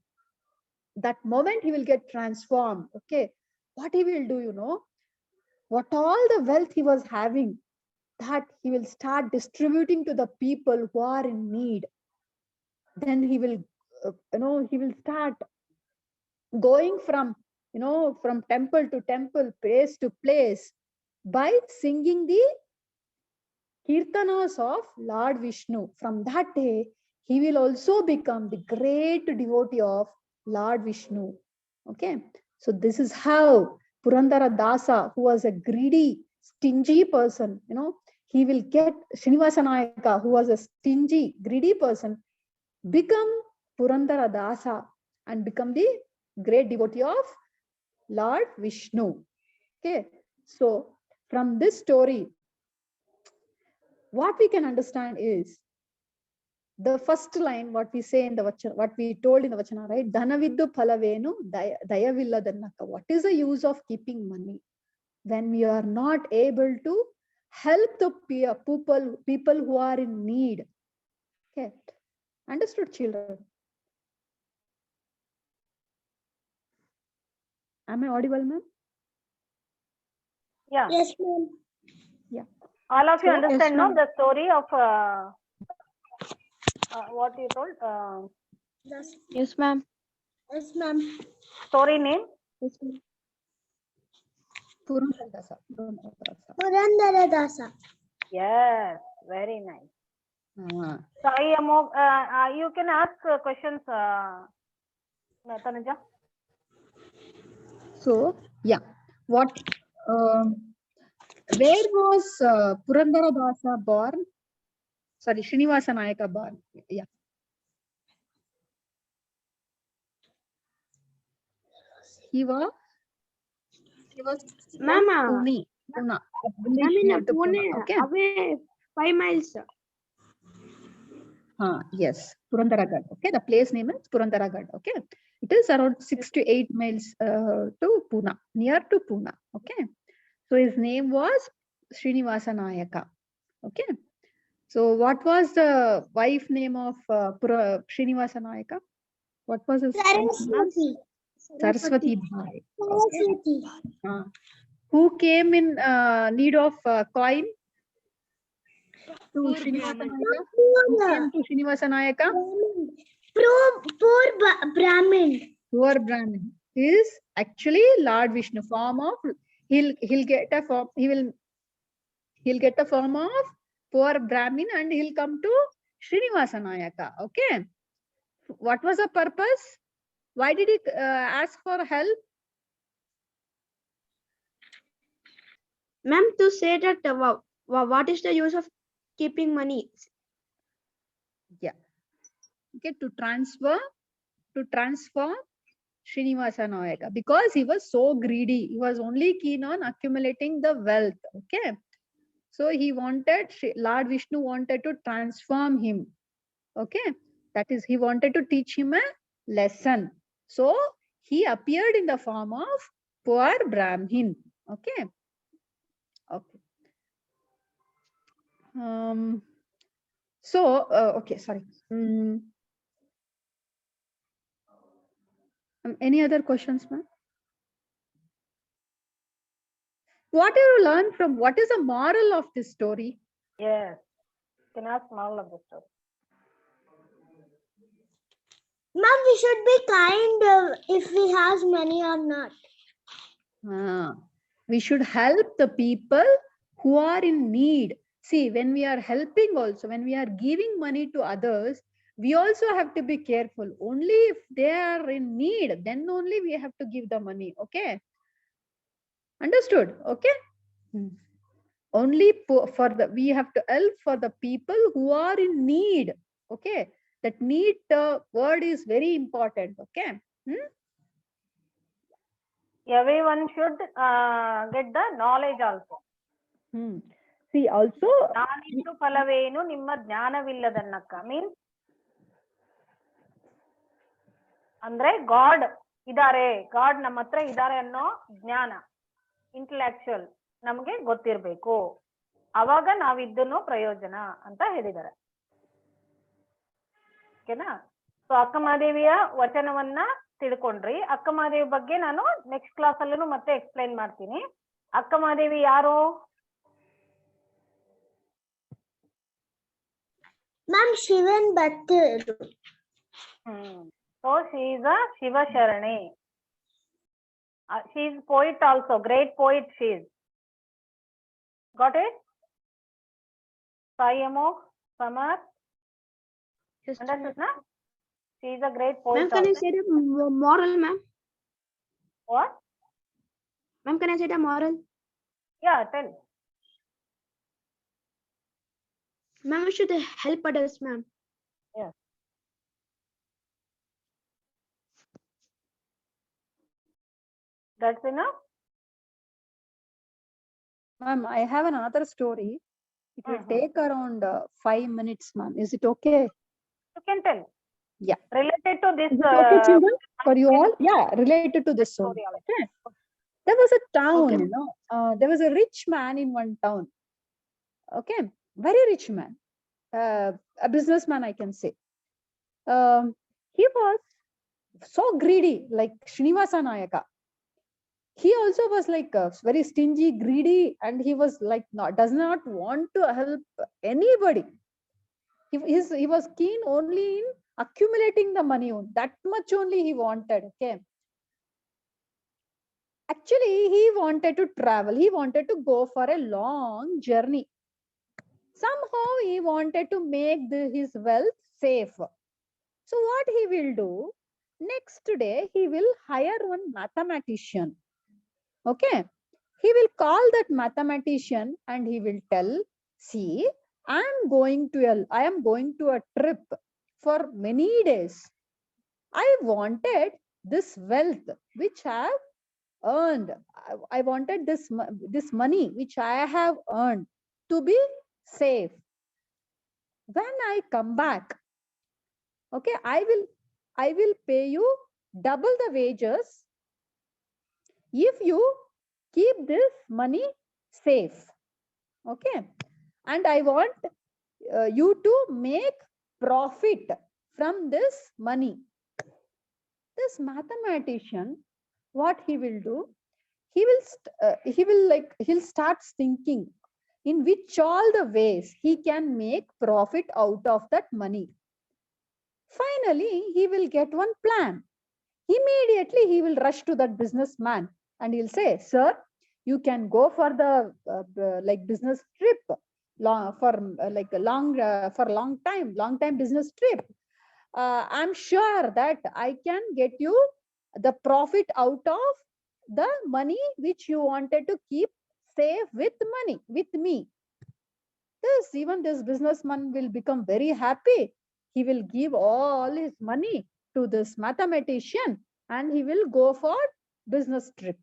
That moment he will get transformed. Okay. What he will do, what all the wealth he was having, that he will start distributing to the people who are in need. Then he will, he will start going from, from temple to temple, place to place, by singing the Kirtanas of Lord Vishnu. From that day, he will also become the great devotee of Lord Vishnu. Okay. So this is how Purandara Dasa, who was a greedy, stingy person, he will get Srinivasa Nayaka, who was a stingy, greedy person, become Purandara Dasa and become the great devotee of Lord Vishnu. Okay. So from this story, what we can understand is the first line, what we say in the Vachana, what we told in the Vachana, right? Dhanaviddu phalavenu dayavilladannaka. What is the use of keeping money when we are not able to help the people who are in need? Okay. Understood, children? Am I audible, ma'am? Yeah. Yes, ma'am. Yeah. All of you So, understand, yes, no? ma'am. The story of what you told? Yes, ma'am. Yes, ma'am. Story name? Yes, ma'am. Purandara Dasa. Purandara Dasa. Purandara Dasa. Yes, very nice. So you can ask questions, Tanuja. So, yeah, what, where was Purandara Dasa born? Sorry, Srinivasa Nayaka born. Yeah. He was Mama. Pune. Ma'am, in Pune, Okay. away 5 miles. Yes, Purandaragad. Okay, the place name is Purandaragad. Okay, it is around 6 to 8 miles to Pune, near to Pune. Okay, so his name was Srinivasa Nayaka. Okay, so what was the wife name of Srinivasa Nayaka? What was his Saraswati. Saraswati Bhai. Saraswati. Who came in need of coin to Srinivasa Nayaka? Who came to Srinivasa Nayaka? Poor Brahmin. Poor Brahmin is actually Lord Vishnu, form of, he'll get a form, he'll get a form of poor Brahmin and he'll come to Srinivasa Nayaka. Okay. What was the purpose? Why did he ask for help? Ma'am, to say that what is the use of keeping money? Yeah. Okay, to transform Srinivasa Nayaka, because he was so greedy. He was only keen on accumulating the wealth. Okay. So he wanted, Lord Vishnu wanted to transform him. Okay. That is, he wanted to teach him a lesson. So he appeared in the form of poor Brahmin. Okay. Okay. Okay, sorry. Any other questions, ma'am? What do you learn from, what is the moral of this story? Yes, you can ask moral of the story. Ma'am, we should be kind if we have money or not. We should help the people who are in need. See, when we are helping also, when we are giving money to others, we also have to be careful. Only if they are in need, then only we have to give the money. Okay. Understood? Okay. Only we have to help for the people who are in need. Okay. That need word is very important. Okay. Everyone should get the knowledge also. See, also ಜ್ಞಾನಿಟ್ಟು ಫಲವೇನು ನಿಮ್ಮ ಜ್ಞಾನವಿಲ್ಲದನ್ನಕ್ಕ means ಅಂದ್ರೆ god ಇದಾರೆ, god ನಮ್ಮ ಹತ್ರ ಇದಾರೆ ಅನ್ನೋ ಜ್ಞಾನ, intellectual ನಮ್ಗೆ ಗೊತ್ತಿರ್ಬೇಕು, ಅವಾಗ ನಾವಿದ್ದನ್ನು ಪ್ರಯೋಜನ ಅಂತ ಹೇಳಿದ್ದಾರೆ. ಓಕೆನಾ? ಸೊ ಅಕ್ಕಮಹಾದೇವಿಯ ವಚನವನ್ನ ತಿಳ್ಕೊಂಡ್ರಿ. ಅಕ್ಕಮಹಾದೇವಿ ಬಗ್ಗೆ ನಾನು ನೆಕ್ಸ್ಟ್ ಕ್ಲಾಸ್ ಅಲ್ಲೂ ಮತ್ತೆ ಎಕ್ಸ್ಪ್ಲೈನ್ ಮಾಡ್ತೀನಿ. ಅಕ್ಕಮಹಾದೇವಿ ಯಾರು? ಮ್ಯಾಮ್ ಶಿವನ್ ಭಕ್ತರು. So she is a Shiva Sharane. She is poet also, great poet she is. Got it? Sayamo, Samar. Understood, na? She is a great poet. Ma'am, can I say the moral, ma'am? What? Ma'am, can I say the moral? Yeah, tell. Ma'am, we should help others, ma'am. Yes. That's enough? Ma'am, I have another story. It will take around 5 minutes, ma'am. Is it okay? You can tell. Yeah. Related to this. Is it okay, children? For you all? Yeah, related to this story. Okay. There was a town, Okay. you know. There was a rich man in one town. Okay. Very rich man. A businessman, I can say. He was so greedy, like Srinivasa Nayaka. He also was like very stingy, greedy, and he was like does not want to help anybody. He was keen only in accumulating the money. That much only he wanted. Okay. Actually, he wanted to travel. He wanted to go for a long journey. Somehow he wanted to make his wealth safe. So what he will do? Next day, he will hire one mathematician. Okay. He will call that mathematician and he will tell, see, I am going to a trip for many days. I wanted this wealth which I have earned. I wanted this money which I have earned to be safe. When I come back, okay, I will pay you double the wages if you keep this money safe. Okay. And I want you to make profit from this money. This mathematician, what he will do? He'll start thinking in which all the ways he can make profit out of that money. Finally, he will get one plan. Immediately, he will rush to that businessman and he'll say, sir, you can go for the business trip for long time business trip. I'm sure that I can get you the profit out of the money which you wanted to keep safe with me. Even this businessman will become very happy. He will give all his money to this mathematician and he will go for business trip.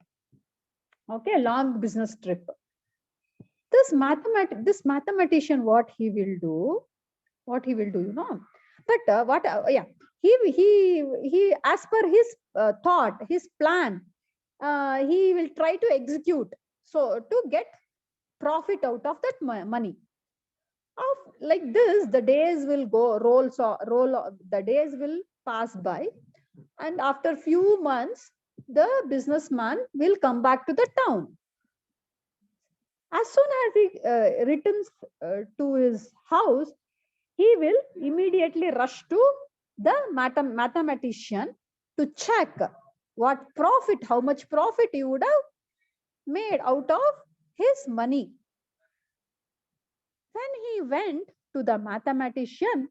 Okay, long business trip. This mathematician, what he will do, you know? But he as per his thought, his plan, he will try to execute so to get profit out of that money. Like this, the days will the days will pass by, and after few months, the businessman will come back to the town. As soon as he returns to his house, he will immediately rush to the mathematician to check how much profit he would have made out of his money. When he went to the mathematician,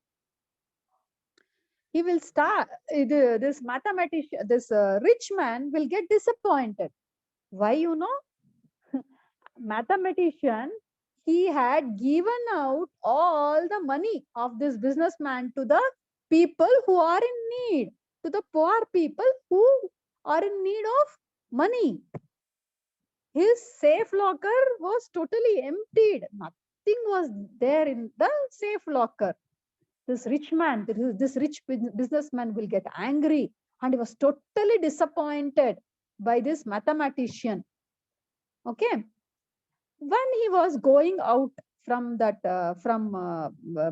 he will start, this mathematician, this rich man will get disappointed. Why, mathematician, he had given out all the money of this businessman to the people who are in need, to the poor people who are in need of money. His safe locker was totally emptied. Nothing was there in the safe locker. This rich man, this rich businessman will get angry, and he was totally disappointed by this mathematician. Okay. When he was going out from that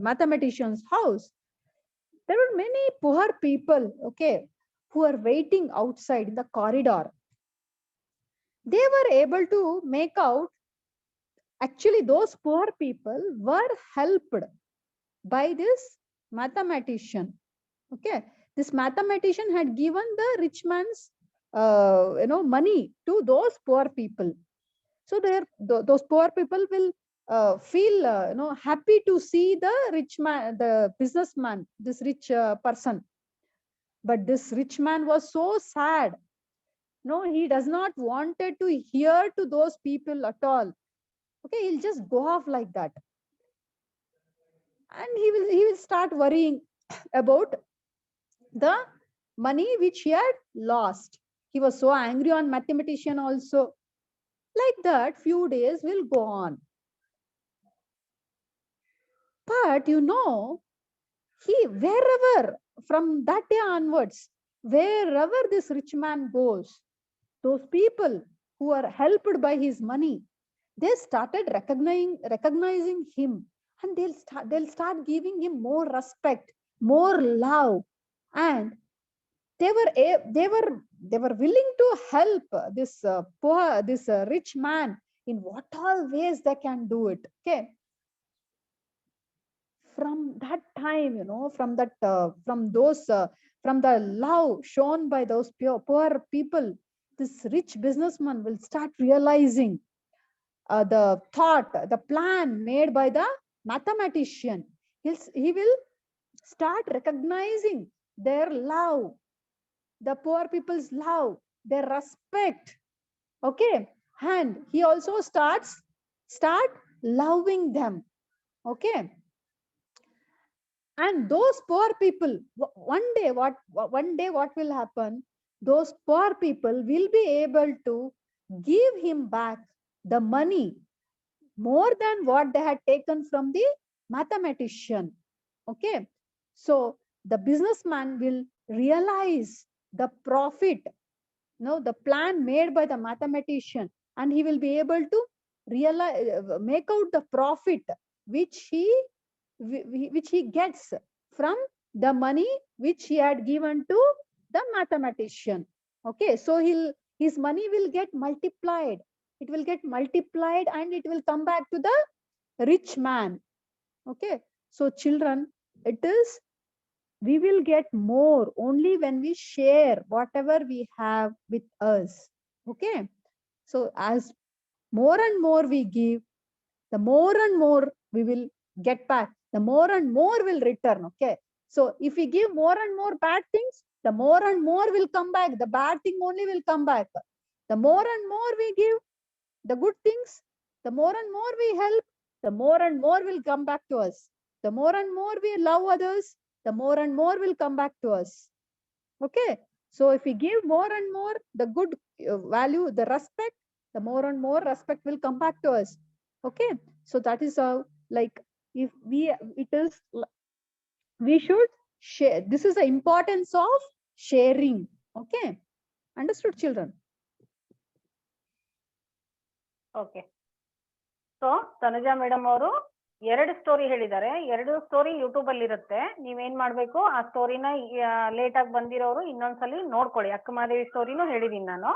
mathematician's house, there were many poor people, okay, who were waiting outside in the corridor. They were able to make out, actually those poor people were helped by this mathematician. Okay, this mathematician had given the rich man's money to those poor people. So those poor people will feel happy to see the rich man, the businessman, this rich person. But this rich man was so sad. No, he does not wanted to hear to those people at all. Okay, he'll just go off like that, and he will start worrying about the money which he had lost. He was so angry on mathematician also. Like that, few days will go on. But wherever, from that day onwards, wherever this rich man goes, those people who are helped by his money, they started recognizing him, and they'll start giving him more respect, more love, and they were willing to help this rich man in what all ways they can do it. Okay. From that time, from the love shown by those poor people, this rich businessman will start realizing the plan made by the mathematician. He will start recognizing their love, the poor people's love, their respect. Okay. And he also start loving them. Okay. And those poor people, one day what will happen? Those poor people will be able to give him back the money more than what they had taken from the mathematician. Okay. So the businessman will realize the profit, the plan made by the mathematician, and he will be able to make out the profit which he gets from the money which he had given to the mathematician. Okay, so his money will get multiplied. It will get multiplied, and it will come back to the rich man. Okay, so children, we will get more only when we share whatever we have with us. Okay, so as more and more we give, the more and more we will get back, the more and more will return. Okay, so if we give more and more bad things, the more and more will come back. The bad thing only will come back. The more and more we give the good things, the more and more we help, the more and more will come back to us. The more and more we love others, the more and more will come back to us. Okay, so if we give more and more the good value, the respect, the more and more respect will come back to us. Okay, so that is how, like, if we should share. This is the importance of sharing. Okay, understood, children? Okay. So Tanuja madam ಅವರು 2 story ಹೇಳಿದ್ದಾರೆ. 2 story YouTube ಅಲ್ಲಿ ಇರುತ್ತೆ. ನೀವೇನ್ ಮಾಡ್ಬೇಕು, ಆ ಸ್ಟೋರಿನ late ಆಗಿ ಬಂದಿರೋರು ಇನ್ನೊಂದ್ಸಲಿ ನೋಡ್ಕೊಳ್ಳಿ. ಅಕ್ಕಮಹಾದೇವಿ ಸ್ಟೋರಿನೂ ಹೇಳಿದೀನಿ ನಾನು.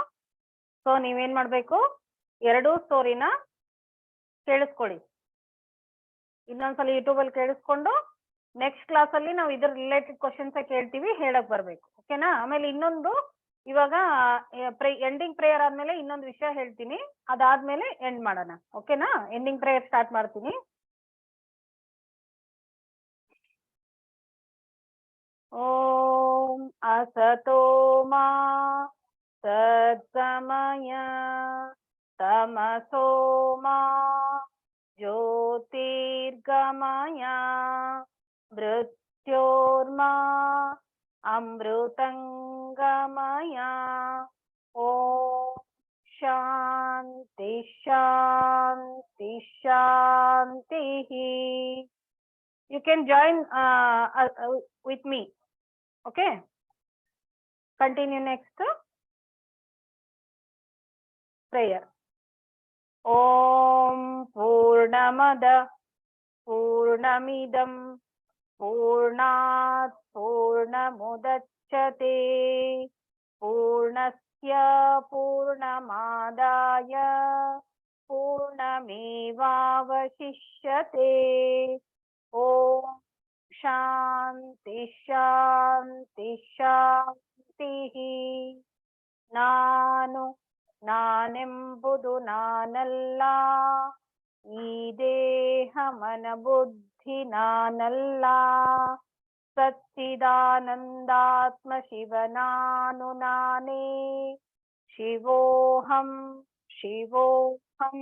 ಸೊ ನೀವೇನ್ ಮಾಡ್ಬೇಕು, 2 ಸ್ಟೋರಿನ ಕೇಳಿಸ್ಕೊಳ್ಳಿ. ಇನ್ನೊಂದ್ಸಲಿ ಯೂಟ್ಯೂಬ್ ಅಲ್ಲಿ ಕೇಳಿಸ್ಕೊಂಡು ನೆಕ್ಸ್ಟ್ ಕ್ಲಾಸ್ ಅಲ್ಲಿ ನಾವು ಇದ್ರ ರಿಲೇಟೆಡ್ ಕ್ವಶನ್ಸ್ ಕೇಳ್ತೀವಿ, ಹೇಳಕ್ ಬರ್ಬೇಕು. ಓಕೆನಾ? ಆಮೇಲೆ ಇನ್ನೊಂದು, ಇವಾಗ ಎಂಡಿಂಗ್ ಪ್ರೇಯರ್ ಆದ್ಮೇಲೆ ಇನ್ನೊಂದು ವಿಷಯ ಹೇಳ್ತೀನಿ, ಅದಾದ್ಮೇಲೆ ಎಂಡ್ ಮಾಡೋಣ. ಓಕೆನಾ? ಎಂಡಿಂಗ್ ಪ್ರೇಯರ್ ಸ್ಟಾರ್ಟ್ ಮಾಡ್ತೀನಿ. ಓಂ ಅಸತೋ ಮಾ ಸದ್ಗಮಯ ತಮಸೋ ಮಾ ಜ್ಯೋತಿರ್ಗಮಯ ಮೃತ್ಯೋರ್ಮಾ ಅಮೃತಂಗಮಯ. ಓಂ ಶಾಂತಿ ಶಾಂತಿ ಶಾಂತಿ. You can join with me. Okay. Continue next prayer. Om Purnamada Purnamidam Purnat Purnamudachyate Purnasya Purnamadaya Purnamevavashishyate. Om Shanti Shanti Shanti. ನಾನು ನಾನೆಂಬುದು ನಾನಲ್ಲ, ಈ ದೇಹ ಮನ ಬುದ್ಧಿ ನಾನಲ್ಲ, ಸಚ್ಚಿದಾನಂದಾತ್ಮ ಶಿವ ನಾನು ನಾನೇ, ಶಿವೋಹಂ ಶಿವೋಹಂ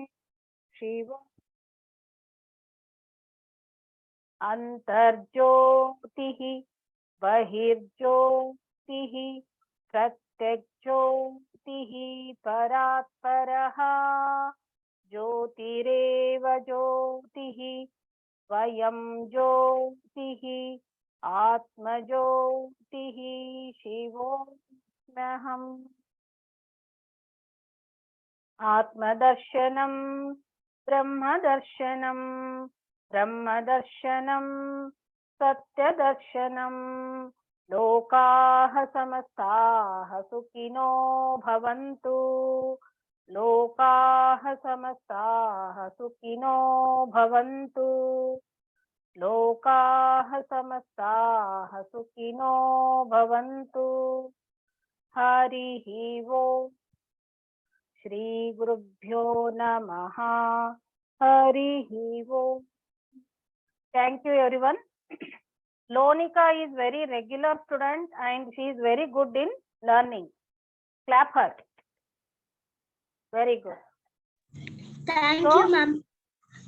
ಶಿವೋ. ಅಂತರ್ಜ್ಯೋತಿಃ ಬಹಿರ್ಜ್ಯೋತಿಃ ಪ್ರತ್ಯಗ್ಜ್ಯೋತಿಃ ಪರಾತ್ಪರಃ ಜ್ಯೋತಿರೇವ ಜ್ಯೋತಿಃ ಸ್ವಯಂ ಜ್ಯೋತಿಃ ಆತ್ಮಜ್ಯೋತಿಃ ಶಿವೋಹಂ. ಆತ್ಮದರ್ಶನಂ ಬ್ರಹ್ಮದರ್ಶನಂ ಬ್ರಹ್ಮದರ್ಶನಂ ಸತ್ಯದರ್ಶನಂ. ಲೋಕಾಃ ಸಮಸ್ತಾಃ ಸುಖಿನೋ ಭವಂತು, ಲೋಕಾಃ ಸಮಸ್ತಾಃ ಸುಖಿನೋ ಭವಂತು, ಲೋಕಾಃ ಸಮಸ್ತಾಃ ಸುಖಿನೋ ಭವಂತು. ಹರಿಃ ಓಂ. ಶ್ರೀ ಗುರುಭ್ಯೋ ನಮಃ. ಹರಿಃ ಓಂ. Thank you everyone. Lonika is very regular student and she is very good in learning. Clap her. Very good. Thank So, you, ma'am.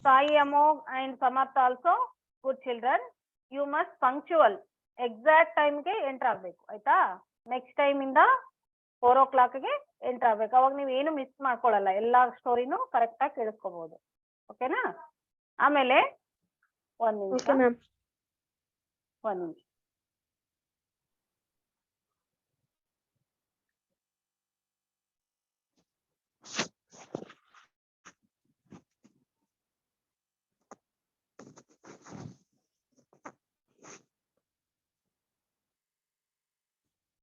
Sai Amog and Samarth also good children. You must punctual. Exact time ge enter ಆಗಬೇಕು ಆಯ್ತಾ. Next time ಇಂದ 4 o'clock ಗೆ enter ಆಗಬೇಕು. ಅವಾಗ ನೀವು ಏನು miss ಮಾಡ್ಕೊಳ್ಳಲ್ಲ, ಎಲ್ಲಾ ಸ್ಟೋರಿನೂ correct ಆಗಿ ಕೇಳಿಸ್ಕೋಬಹುದು. ಓಕೆನಾ? ಆಮೇಲೆ ಒಂದು ನಿಮಿಷ. Okay, ma'am. ಒಂದು ನಿಮಿಷ.